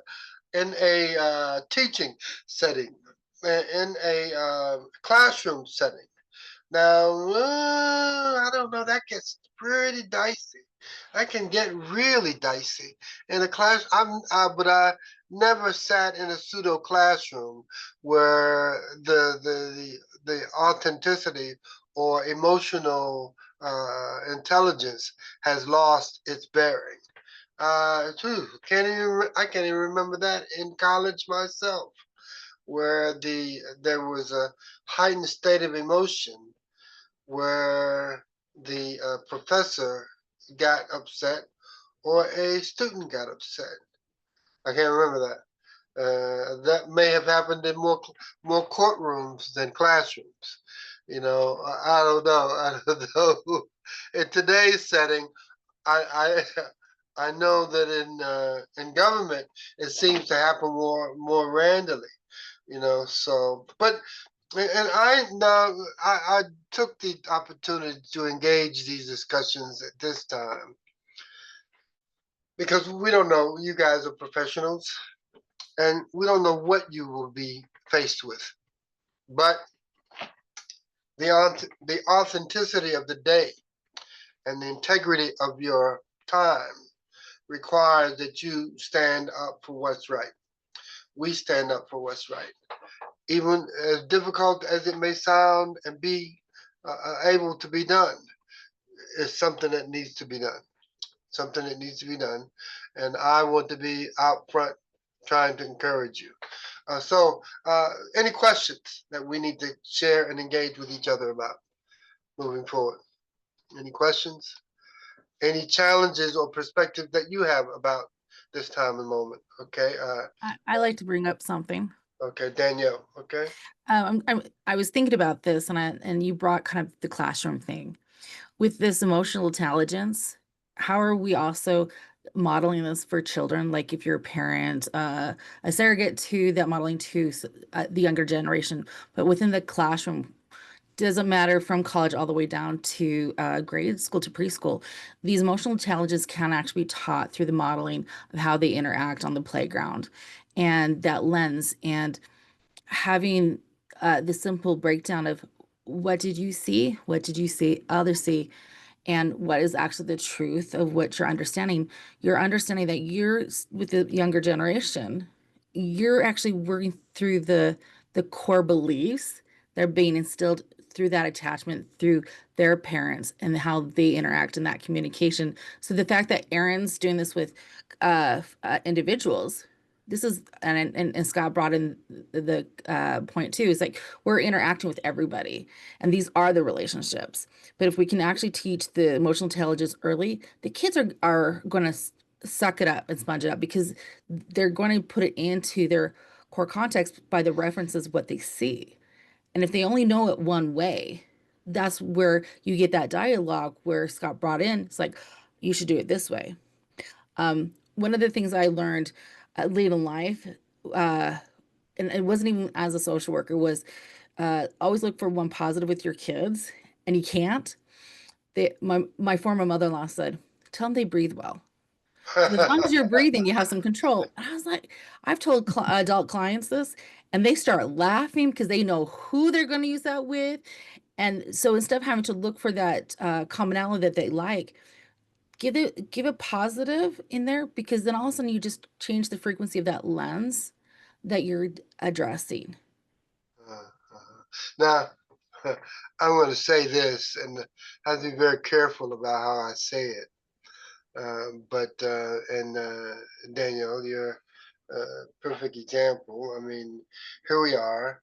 in a teaching setting, in a classroom setting. Now, I don't know, that gets pretty dicey. That can get really dicey. In a class, but I never sat in a pseudo classroom where the authenticity or emotional intelligence has lost its bearing. I can't even remember that in college myself, where there was a heightened state of emotion where the professor got upset or a student got upset. I can't remember that. That may have happened in more courtrooms than classrooms. You know, I don't know. I don't know. In today's setting, I I know that in government it seems to happen more randomly. You know, so and I now I took the opportunity to engage these discussions at this time because we don't know. You guys are professionals, and we don't know what you will be faced with. But the authenticity of the day and the integrity of your time requires that you stand up for what's right. We stand up for what's right, even as difficult as it may sound and be able to be done. It's something that needs to be done. Something that needs to be done, and I want to be out front trying to encourage you. Any questions that we need to share and engage with each other about moving forward? Any questions? Any challenges or perspectives that you have about this time and moment? Okay. I like to bring up something. Okay, Danielle. Okay. I was thinking about this, and you brought kind of the classroom thing with this emotional intelligence. How are we also modeling this for children? Like if you're a parent, a surrogate to that modeling to the younger generation, but within the classroom, doesn't matter from college all the way down to grade school to preschool. These emotional challenges can actually be taught through the modeling of how they interact on the playground and that lens, and having the simple breakdown of what did you see, what did you see others see, and what is actually the truth of what you're understanding that you're with the younger generation, you're actually working through the core beliefs that are being instilled through that attachment through their parents and how they interact in that communication. So the fact that Aaron's doing this with individuals, this is and Scott brought in the point too, is like we're interacting with everybody, and these are the relationships. But if we can actually teach the emotional intelligence early, the kids are going to suck it up and sponge it up because they're going to put it into their core context by the references what they see. And if they only know it one way, that's where you get that dialogue where Scott brought in. It's like, you should do it this way. One of the things I learned late in life, and it wasn't even as a social worker, was always look for one positive with your kids, and you can't. My former mother-in-law said, tell them they breathe well. As long as you're breathing, you have some control. And I was like, I've told adult clients this, and they start laughing because they know who they're going to use that with. And so instead of having to look for that commonality that they like, give it positive in there, because then all of a sudden you just change the frequency of that lens that you're addressing. Now, I'm going to say this, and I have to be very careful about how I say it. Daniel, you're a perfect example. I mean, here we are,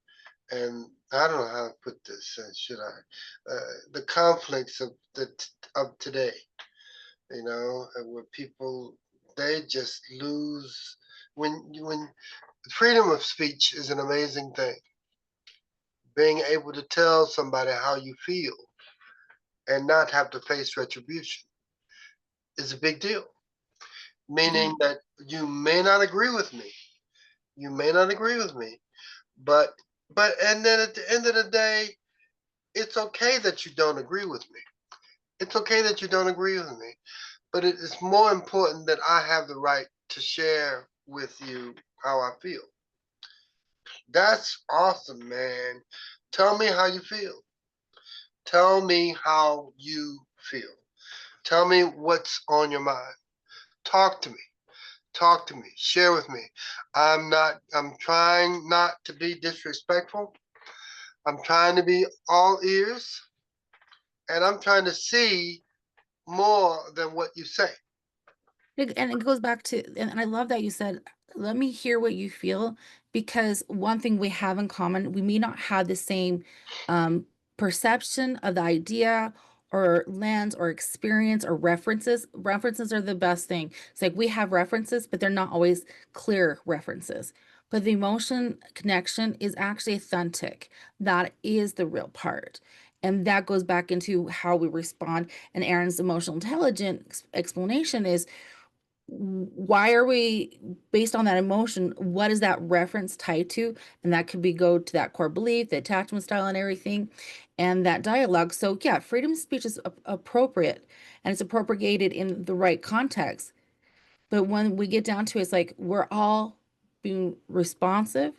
and I don't know how to put this. Should I? The conflicts of today, you know, where people they just lose when freedom of speech is an amazing thing. Being able to tell somebody how you feel and not have to face retribution is a big deal. Meaning that you may not agree with me. You may not agree with me, but and then at the end of the day, it's okay that you don't agree with me. It's okay that you don't agree with me, but it is more important that I have the right to share with you how I feel. That's awesome, man. Tell me how you feel. Tell me how you feel. Tell me what's on your mind. Talk to me. Talk to me. Share with me. I'm trying not to be disrespectful. I'm trying to be all ears. And I'm trying to see more than what you say. And it goes back to, and I love that you said, let me hear what you feel, because one thing we have in common, we may not have the same perception of the idea or lens or experience or references. References are the best thing. It's like we have references, but they're not always clear references. But the emotion connection is actually authentic. That is the real part. And that goes back into how we respond. And Aaron's emotional intelligence explanation is, why are we, based on that emotion, what is that reference tied to? And that could be go to that core belief, the attachment style and everything, and that dialogue. So yeah, freedom of speech is appropriate, and it's appropriated in the right context. But when we get down to it, it's like we're all being responsive,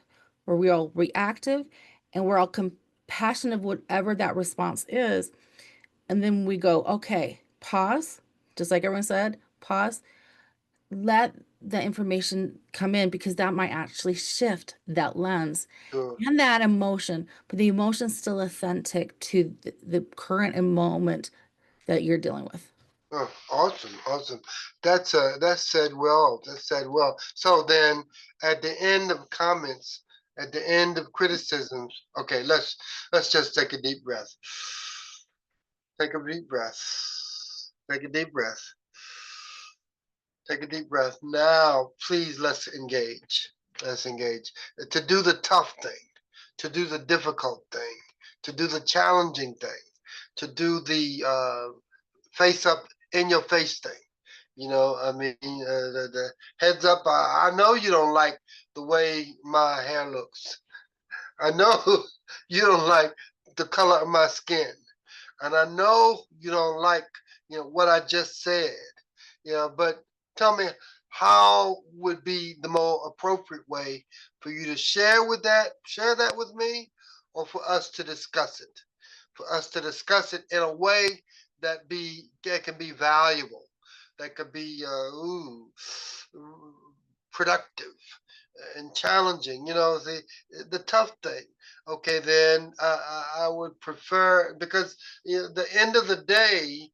or we're all reactive, and we're all compassionate of whatever that response is. And then we go, okay, pause, just like everyone said, pause, let the information come in, because that might actually shift that lens Sure. and that emotion, but the emotion's still authentic to the current moment that you're dealing with. Oh, awesome, awesome. That's said well. That's said well. So then, at the end of comments, at the end of criticisms, okay, let's just take a deep breath. Take a deep breath. Take a deep breath. Take a deep breath. Now, please, let's engage. Let's engage. To do the tough thing, to do the difficult thing, to do the challenging thing, to do the face up in your face thing. You know, I mean, the heads up. I know you don't like the way my hair looks. I know you don't like the color of my skin, and I know you don't like, what I just said. But tell me, how would be the more appropriate way for you to share that with me, or for us to discuss it? For us to discuss it in a way that can be valuable, that could be productive and challenging. The tough thing. Okay, then I would prefer, because the end of the day,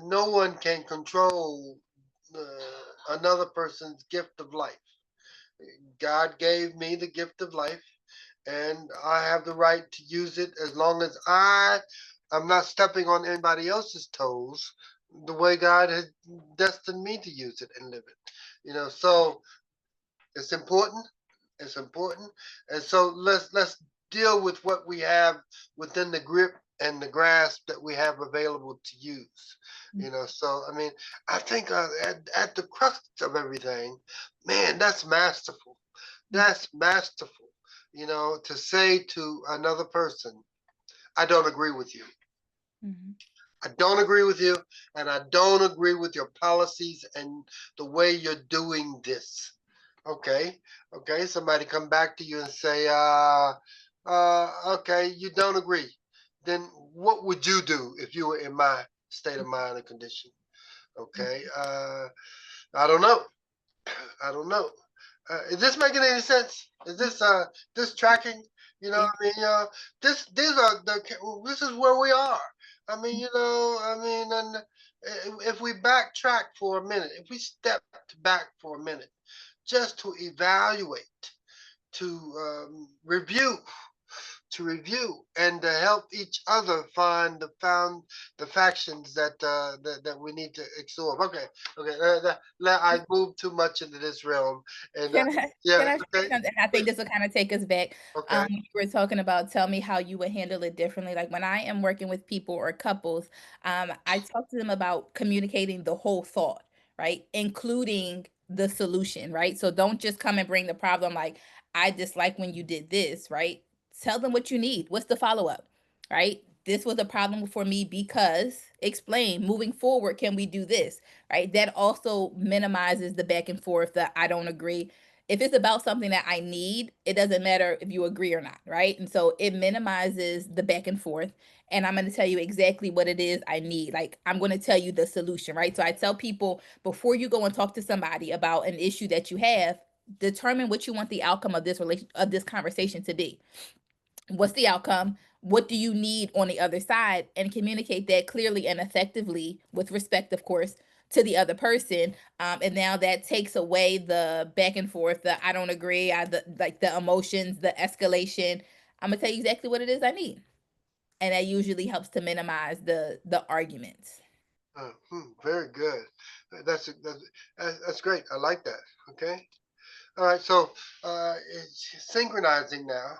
no one can control another person's gift of life. God gave me the gift of life, and I have the right to use it as long as I'm not stepping on anybody else's toes, the way God has destined me to use it and live it. So it's important. It's important. And so let's deal with what we have within the grip and the grasp that we have available to use. So I mean, I think at the crux of everything, man, that's masterful. That's masterful. To say to another person, I don't agree with you. Mhm. I don't agree with you, and I don't agree with your policies and the way you're doing this. Okay, okay. Somebody come back to you and say, okay, you don't agree. Then what would you do if you were in my state of mind and condition? Okay, I don't know. I don't know. Is this making any sense? Is this tracking? Yeah. I mean, this is where we are. I mean, and if we backtrack for a minute, if we stepped back for a minute, just to evaluate, to review, and to help each other find the factions that we need to absorb. Okay, I moved too much into this realm, and Can I yeah, can I say okay, something? I think this will kind of take us back. okay, You were talking about, tell me how you would handle it differently. Like when I am working with people or couples, I talk to them about communicating the whole thought, right? Including the solution, right? So don't just come and bring the problem like, I dislike when you did this, right? Tell them what you need. What's the follow-up, right? This was a problem for me because explain moving forward, can we do this? Right? That also minimizes the back and forth, that I don't agree. If it's about something that I need, it doesn't matter if you agree or not, right? And so it minimizes the back and forth. And I'm going to tell you exactly what it is I need. Like, I'm going to tell you the solution, right? So I tell people, before you go and talk to somebody about an issue that you have, determine what you want the outcome of this conversation to be. What's the outcome? What do you need on the other side? And communicate that clearly and effectively, with respect, of course, to the other person. And now that takes away the back and forth, the I don't agree, the emotions, the escalation. I'm gonna tell you exactly what it is I need. and that usually helps to minimize the arguments. Very good. That's great. I like that. Okay. All right. So it's synchronizing now.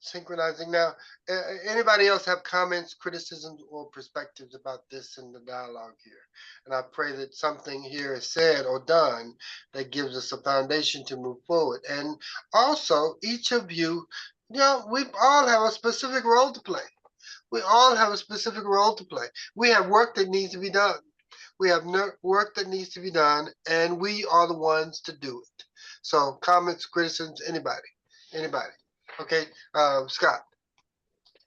Synchronizing now. Anybody else have comments, criticisms, or perspectives about this in the dialogue here? And I pray that something here is said or done that gives us a foundation to move forward. And also, each of you, we all have a specific role to play. We all have a specific role to play. We have work that needs to be done. We have work that needs to be done, and we are the ones to do it. So, comments, criticisms, anybody. Okay, Scott.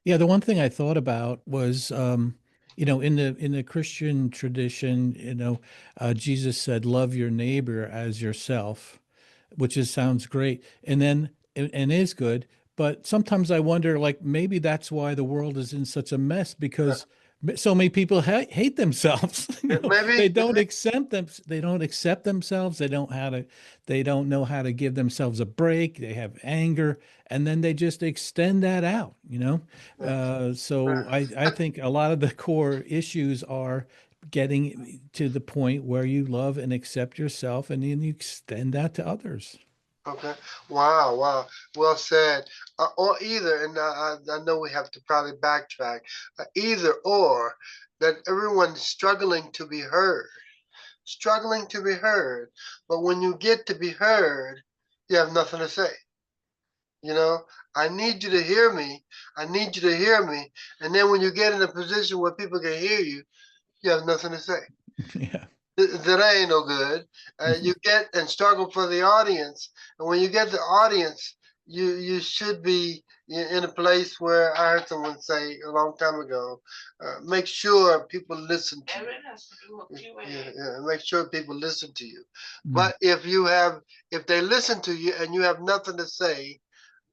Yeah, the one thing I thought about was, in the Christian tradition, Jesus said, "Love your neighbor as yourself," which sounds great, and is good. But sometimes I wonder, like, maybe that's why the world is in such a mess, because so many people hate themselves. Maybe They don't accept them. They don't accept themselves. They don't know how to give themselves a break. They have anger, and then they just extend that out. So I think a lot of the core issues are getting to the point where you love and accept yourself, and then you extend that to others. Okay. Wow. Well said. Or either, and I know we have to probably backtrack, either or that everyone's struggling to be heard, struggling to be heard. But when you get to be heard, you have nothing to say. I need you to hear me. I need you to hear me. And then when you get in a position where people can hear you, you have nothing to say. Yeah. That ain't no good. You get and struggle for the audience, and when you get the audience, you should be in a place where I heard someone say a long time ago, make sure people listen to you. Yeah, make sure people listen to you. But if they listen to you and you have nothing to say,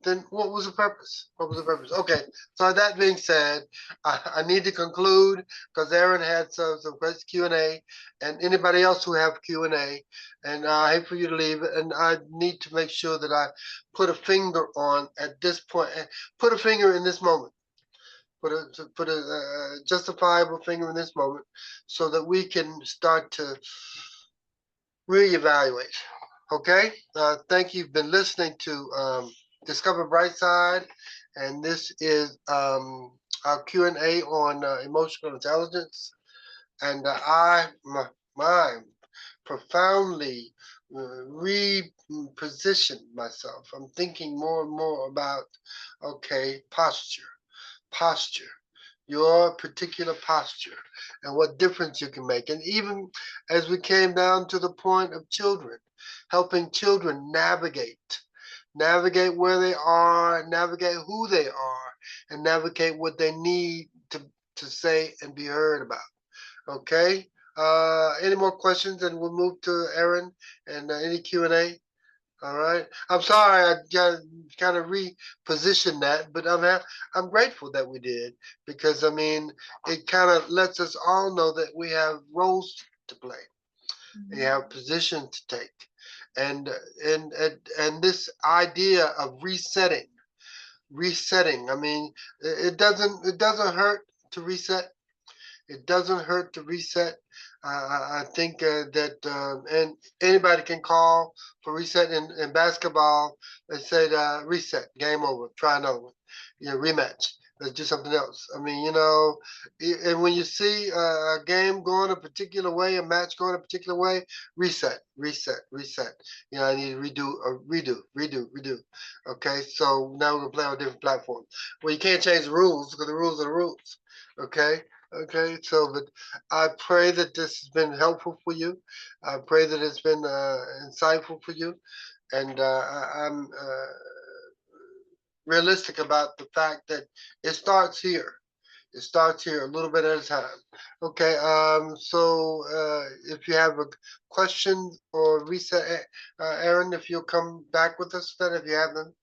then what was the purpose? What was the purpose? Okay, so that being said, I need to conclude because Aaron had some great Q&A, and anybody else who have Q&A, and I hate for you to leave, and I need to make sure that I put a finger on at this point, put a finger in this moment, put a justifiable finger in this moment, so that we can start to reevaluate. Okay, thank you. You've been listening to Discover Brightside, and this is our Q&A on emotional intelligence. And I profoundly reposition myself. I'm thinking more and more about, okay, posture, your particular posture, and what difference you can make. And even as we came down to the point of children, helping children navigate where they are, navigate who they are, and navigate what they need to say and be heard about. Okay. Any more questions? And we'll move to Aaron and any Q&A. All right. I'm sorry I kind of repositioned that, but I'm grateful that we did, because I mean it kind of lets us all know that we have roles to play. We have positions to take. And this idea of resetting. I mean, it doesn't hurt to reset. It doesn't hurt to reset. I think that and anybody can call for reset in basketball. They said reset, game over, try another one, rematch. Let's do something else. I mean, and when you see a game going a particular way, a match going a particular way, reset. I need to redo. Okay, so now we're gonna play on a different platform. Well, you can't change the rules because the rules are the rules. Okay. So but I pray that this has been helpful for you. I pray that it's been insightful for you, and I'm realistic about the fact that it starts here. It starts here, a little bit at a time. Okay. So if you have a question or reset, Aaron, if you'll come back with us, then if you have them.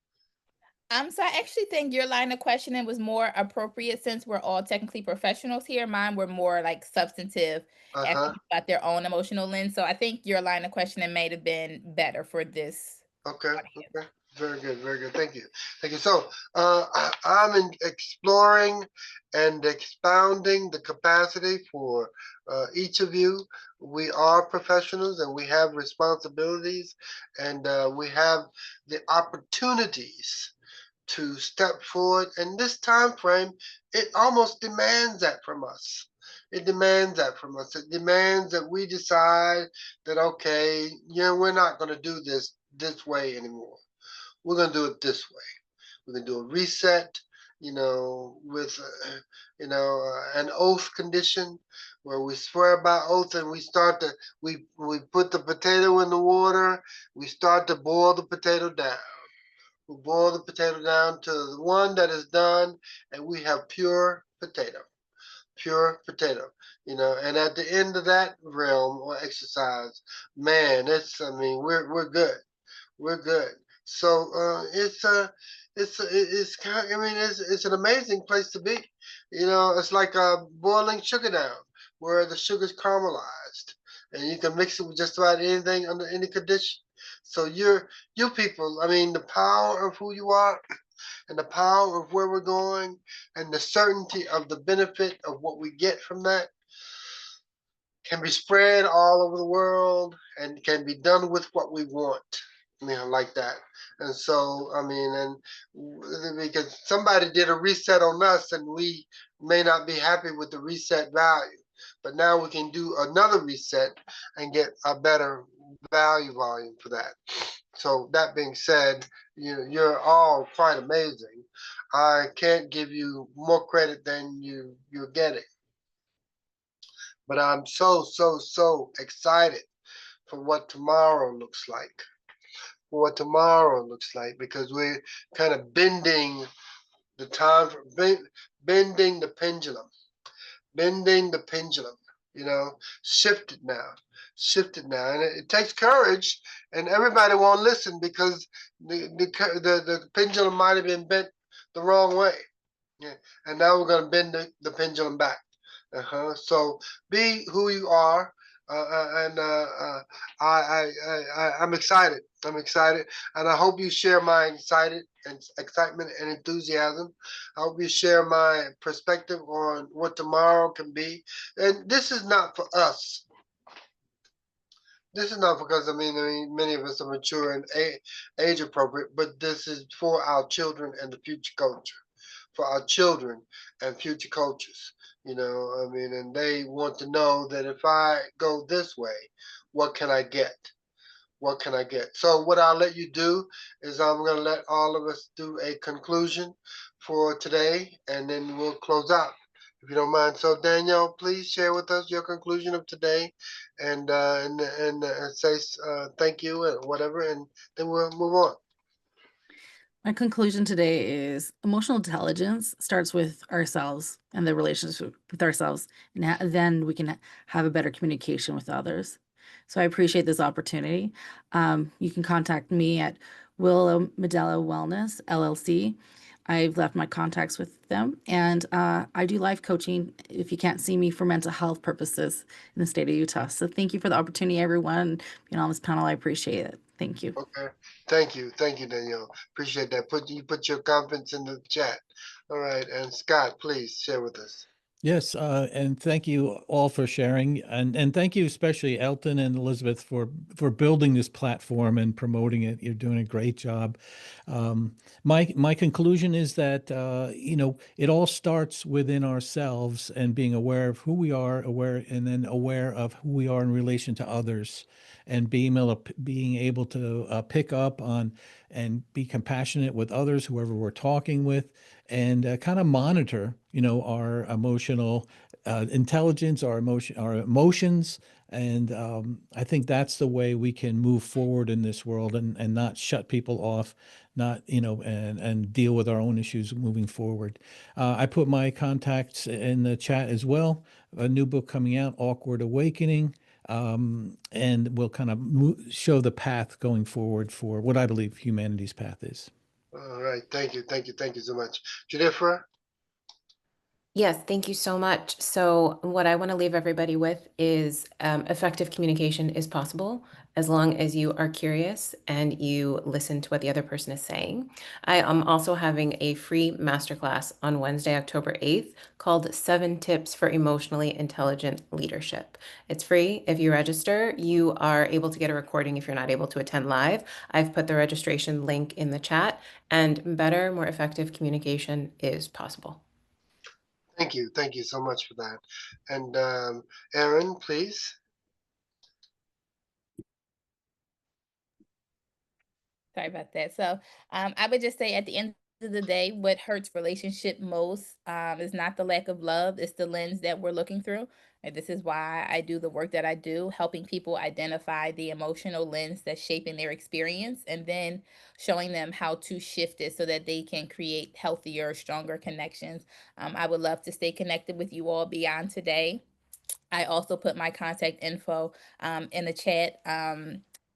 So I actually think your line of questioning was more appropriate since we're all technically professionals here. Mine were more like substantive, asking people about their own emotional lens. So I think your line of questioning may have been better for this Okay. audience. Okay. Very good, very good. Thank you. Thank you. So I'm exploring and expounding the capacity for each of you. We are professionals and we have responsibilities, and we have the opportunities to step forward. And this time frame, it almost demands that from us. It demands that from us. It demands that we decide that, okay, we're not going to do this way anymore. We're going to do it this way. We're going to do a reset, with, an oath condition where we swear by oath and we put the potato in the water. We start to boil the potato down. We boil the potato down to the one that is done, and we have pure potato, and at the end of that realm or exercise, man, we're good. We're good. So it's kind. It's an amazing place to be. It's like boiling sugar down, where the sugar's caramelized, and you can mix it with just about anything under any condition. So you people. The power of who you are, and the power of where we're going, and the certainty of the benefit of what we get from that can be spread all over the world and can be done with what we want, like that. And so, because somebody did a reset on us and we may not be happy with the reset value, but now we can do another reset and get a better value volume for that. So that being said, you're all quite amazing. I can't give you more credit than you're getting. But I'm so excited for what tomorrow looks like. Because we're kind of bending the time, bending the pendulum, shifted now. And it takes courage, and everybody won't listen because the pendulum might have been bent the wrong way. Yeah. And now we're going to bend the pendulum back. So be who you are, and I'm excited. And I hope you share my excitement and enthusiasm. I hope you share my perspective on what tomorrow can be. And this is not for us. This is not because many of us are mature and age appropriate, but this is for our children and the future culture. For our children and future cultures, and they want to know that if I go this way, what can I get? What can I get? So what I'll let you do is I'm going to let all of us do a conclusion for today, and then we'll close out, if you don't mind. So Danielle, please share with us your conclusion of today, and say thank you and whatever, and then we'll move on. My conclusion today is emotional intelligence starts with ourselves and the relationship with ourselves, and then we can have a better communication with others. So I appreciate this opportunity. You can contact me at Willow Medela Wellness, LLC. I've left my contacts with them, and I do life coaching if you can't see me for mental health purposes in the state of Utah. So thank you for the opportunity, everyone. Being on this panel, I appreciate it. Thank you. Okay. Thank you, Danielle. Appreciate that. Put your comments in the chat. All right. And Scott, please share with us. Yes, and thank you all for sharing, and thank you especially Elton and Elizabeth for building this platform and promoting it. You're doing a great job. My conclusion is that it all starts within ourselves and being aware of who we are, and then aware of who we are in relation to others, and being able to pick up on and be compassionate with others, whoever we're talking with, and kind of monitor, our emotional intelligence, our emotions. And I think that's the way we can move forward in this world and not shut people off, not, and deal with our own issues moving forward. I put my contacts in the chat as well. A new book coming out, Awkward Awakening. And we'll kind of show the path going forward for what I believe humanity's path is. All right. Thank you so much. Jennifer? Yes, thank you so much. So, what I want to leave everybody with is effective communication is possible as long as you are curious and you listen to what the other person is saying. I am also having a free masterclass on Wednesday, October 8th called 7 Tips for Emotionally Intelligent Leadership. It's free. If you register, you are able to get a recording if you're not able to attend live. I've put the registration link in the chat, and better, more effective communication is possible. Thank you. Thank you so much for that. And Aaron, please. Sorry about that. So I would just say at the end of the day, what hurts relationship most is not the lack of love, it's the lens that we're looking through. And this is why I do the work that I do, helping people identify the emotional lens that's shaping their experience and then showing them how to shift it so that they can create healthier, stronger connections. I would love to stay connected with you all beyond today. I also put my contact info in the chat.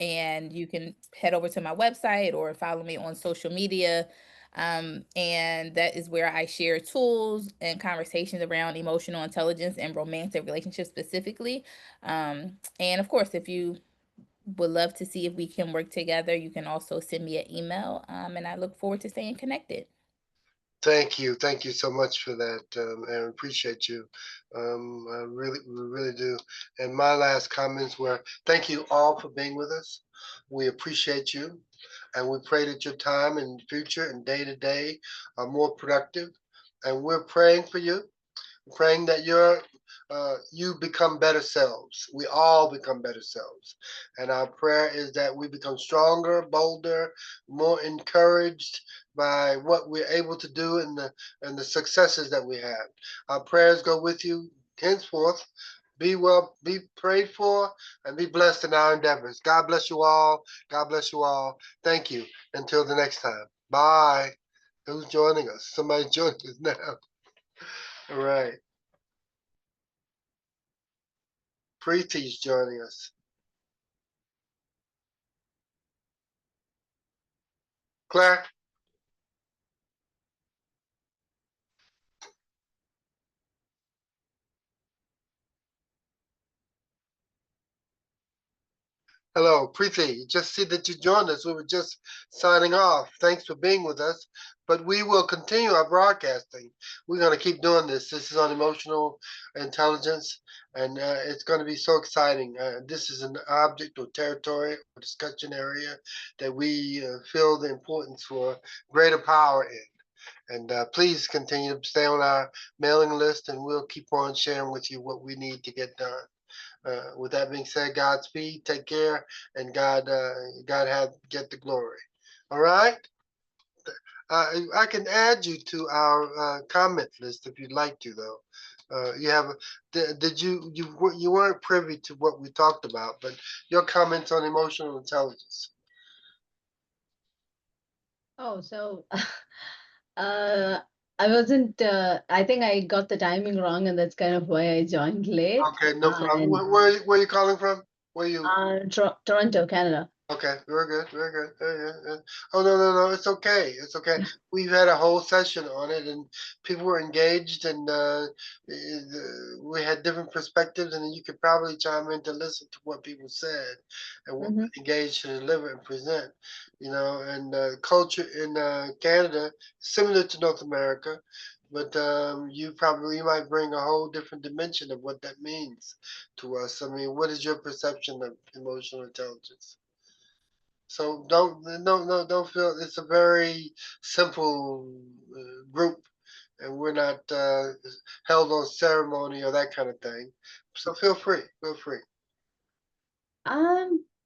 And you can head over to my website or follow me on social media. And that is where I share tools and conversations around emotional intelligence and romantic relationships specifically. And of course, if you would love to see if we can work together, you can also send me an email. And I look forward to staying connected. Thank you. Thank you so much for that, Aaron. Appreciate you. I really do. And my last comments were thank you all for being with us. We appreciate you. And we pray that your time and future and day to day are more productive. And we're praying for you, praying that you become better selves. We all become better selves. And our prayer is that we become stronger, bolder, more encouraged by what we're able to do and the successes that we have. Our prayers go with you henceforth. Be well, be prayed for, and be blessed in our endeavors. God bless you all. God bless you all. Thank you. Until the next time. Bye. Who's joining us? Somebody joining us now. All right. Preeti's joining us. Claire? Hello, Preeti. You just see that you joined us. We were just signing off. Thanks for being with us. But we will continue our broadcasting. We're going to keep doing this. This is on emotional intelligence, and it's going to be so exciting. This is an object or territory or discussion area that we feel the importance for greater power in. And please continue to stay on our mailing list, and we'll keep on sharing with you what we need to get done. With that being said, Godspeed, take care, and God have get the glory. All right. I can add you to our comment list if you'd like to, though. You have did you weren't privy to what we talked about, but your comments on emotional intelligence. Oh, so I wasn't, I think I got the timing wrong, and that's kind of why I joined late. Okay, no problem. Where are you calling from? Where you? Toronto, Canada. Okay, very good, very good. Yeah. Oh no, it's okay, it's okay. We've had a whole session on it, and people were engaged, and we had different perspectives, and you could probably chime in to listen to what people said and what we engaged to deliver and present. You know, and culture in Canada similar to North America, but you might bring a whole different dimension of what that means to us. I mean, what is your perception of emotional intelligence? So don't feel it's a very simple group, and we're not held on ceremony or that kind of thing. So feel free, feel free.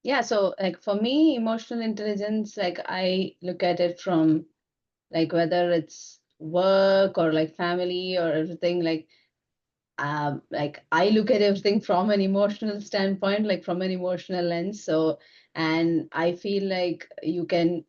Yeah, so like for me, emotional intelligence, like I look at it from like whether it's work or like family or everything, like I look at everything from an emotional standpoint, like from an emotional lens. So, and I feel like you can,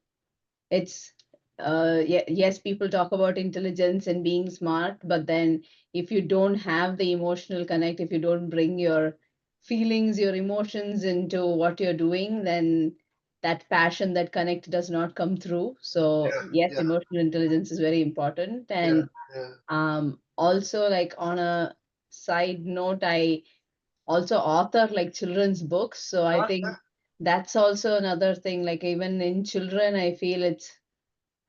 it's, yes, people talk about intelligence and being smart, but then if you don't have the emotional connect, if you don't bring your feelings, your emotions into what you're doing, then that passion, that connect does not come through. So, yes, Yeah, emotional intelligence is very important. yeah, And yeah. also like on a side note, I also author like children's books. So I think Okay. that's also another thing. Like even in children, I feel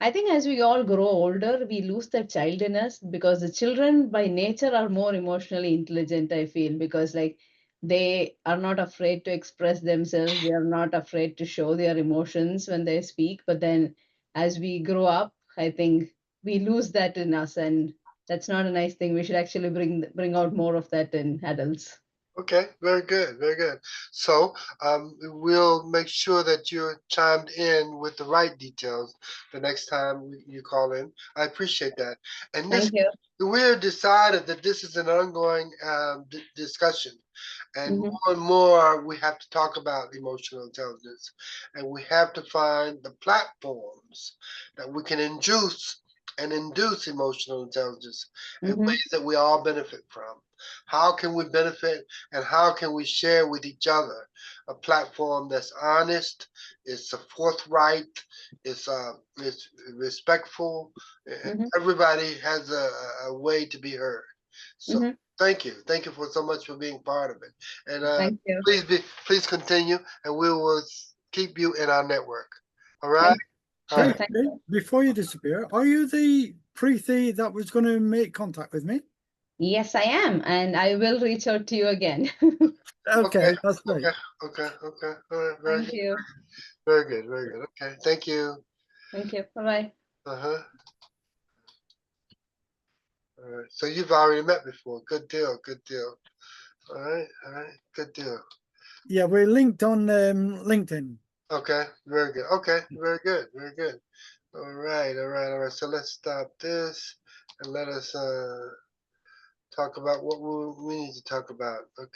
I think as we all grow older, we lose that childiness because the children by nature are more emotionally intelligent, I feel, because like they are not afraid to express themselves. They are not afraid to show their emotions when they speak. But then as we grow up, I think we lose that in us, and that's not a nice thing. We should actually bring out more of that in adults. Okay, very good, very good. So we'll make sure that you're chimed in with the right details the next time you call in. I appreciate that. And this, Thank you. we're decided that this is an ongoing discussion. And Hmm. more and more, we have to talk about emotional intelligence, and we have to find the platforms that we can induce emotional intelligence in Hmm. ways that we all benefit from. How can we benefit, and how can we share with each other a platform that's honest, is forthright, is respectful. Hmm. Everybody has a way to be heard. So Hmm. thank you for so much for being part of it. And Thank you. please continue, and we will keep you in our network. All right. Thank All Sure. right. Thank Tracy, before you disappear, are you the Preeti that was going to make contact with me? Yes, I am, and I will reach out to you again. Okay. Okay, that's great. Okay. All right. Very Thank good. you. Very good. Very good. Okay. Thank you. Thank you. Bye-bye. Uh-huh. All right. So you've already met before. Good deal. Good deal. All right. All right. Good deal. Yeah, we're linked on LinkedIn. Okay. Very good. Okay. Very good. Very good. All right. All right. All right. So let's stop this and let us talk about what we need to talk about. Okay.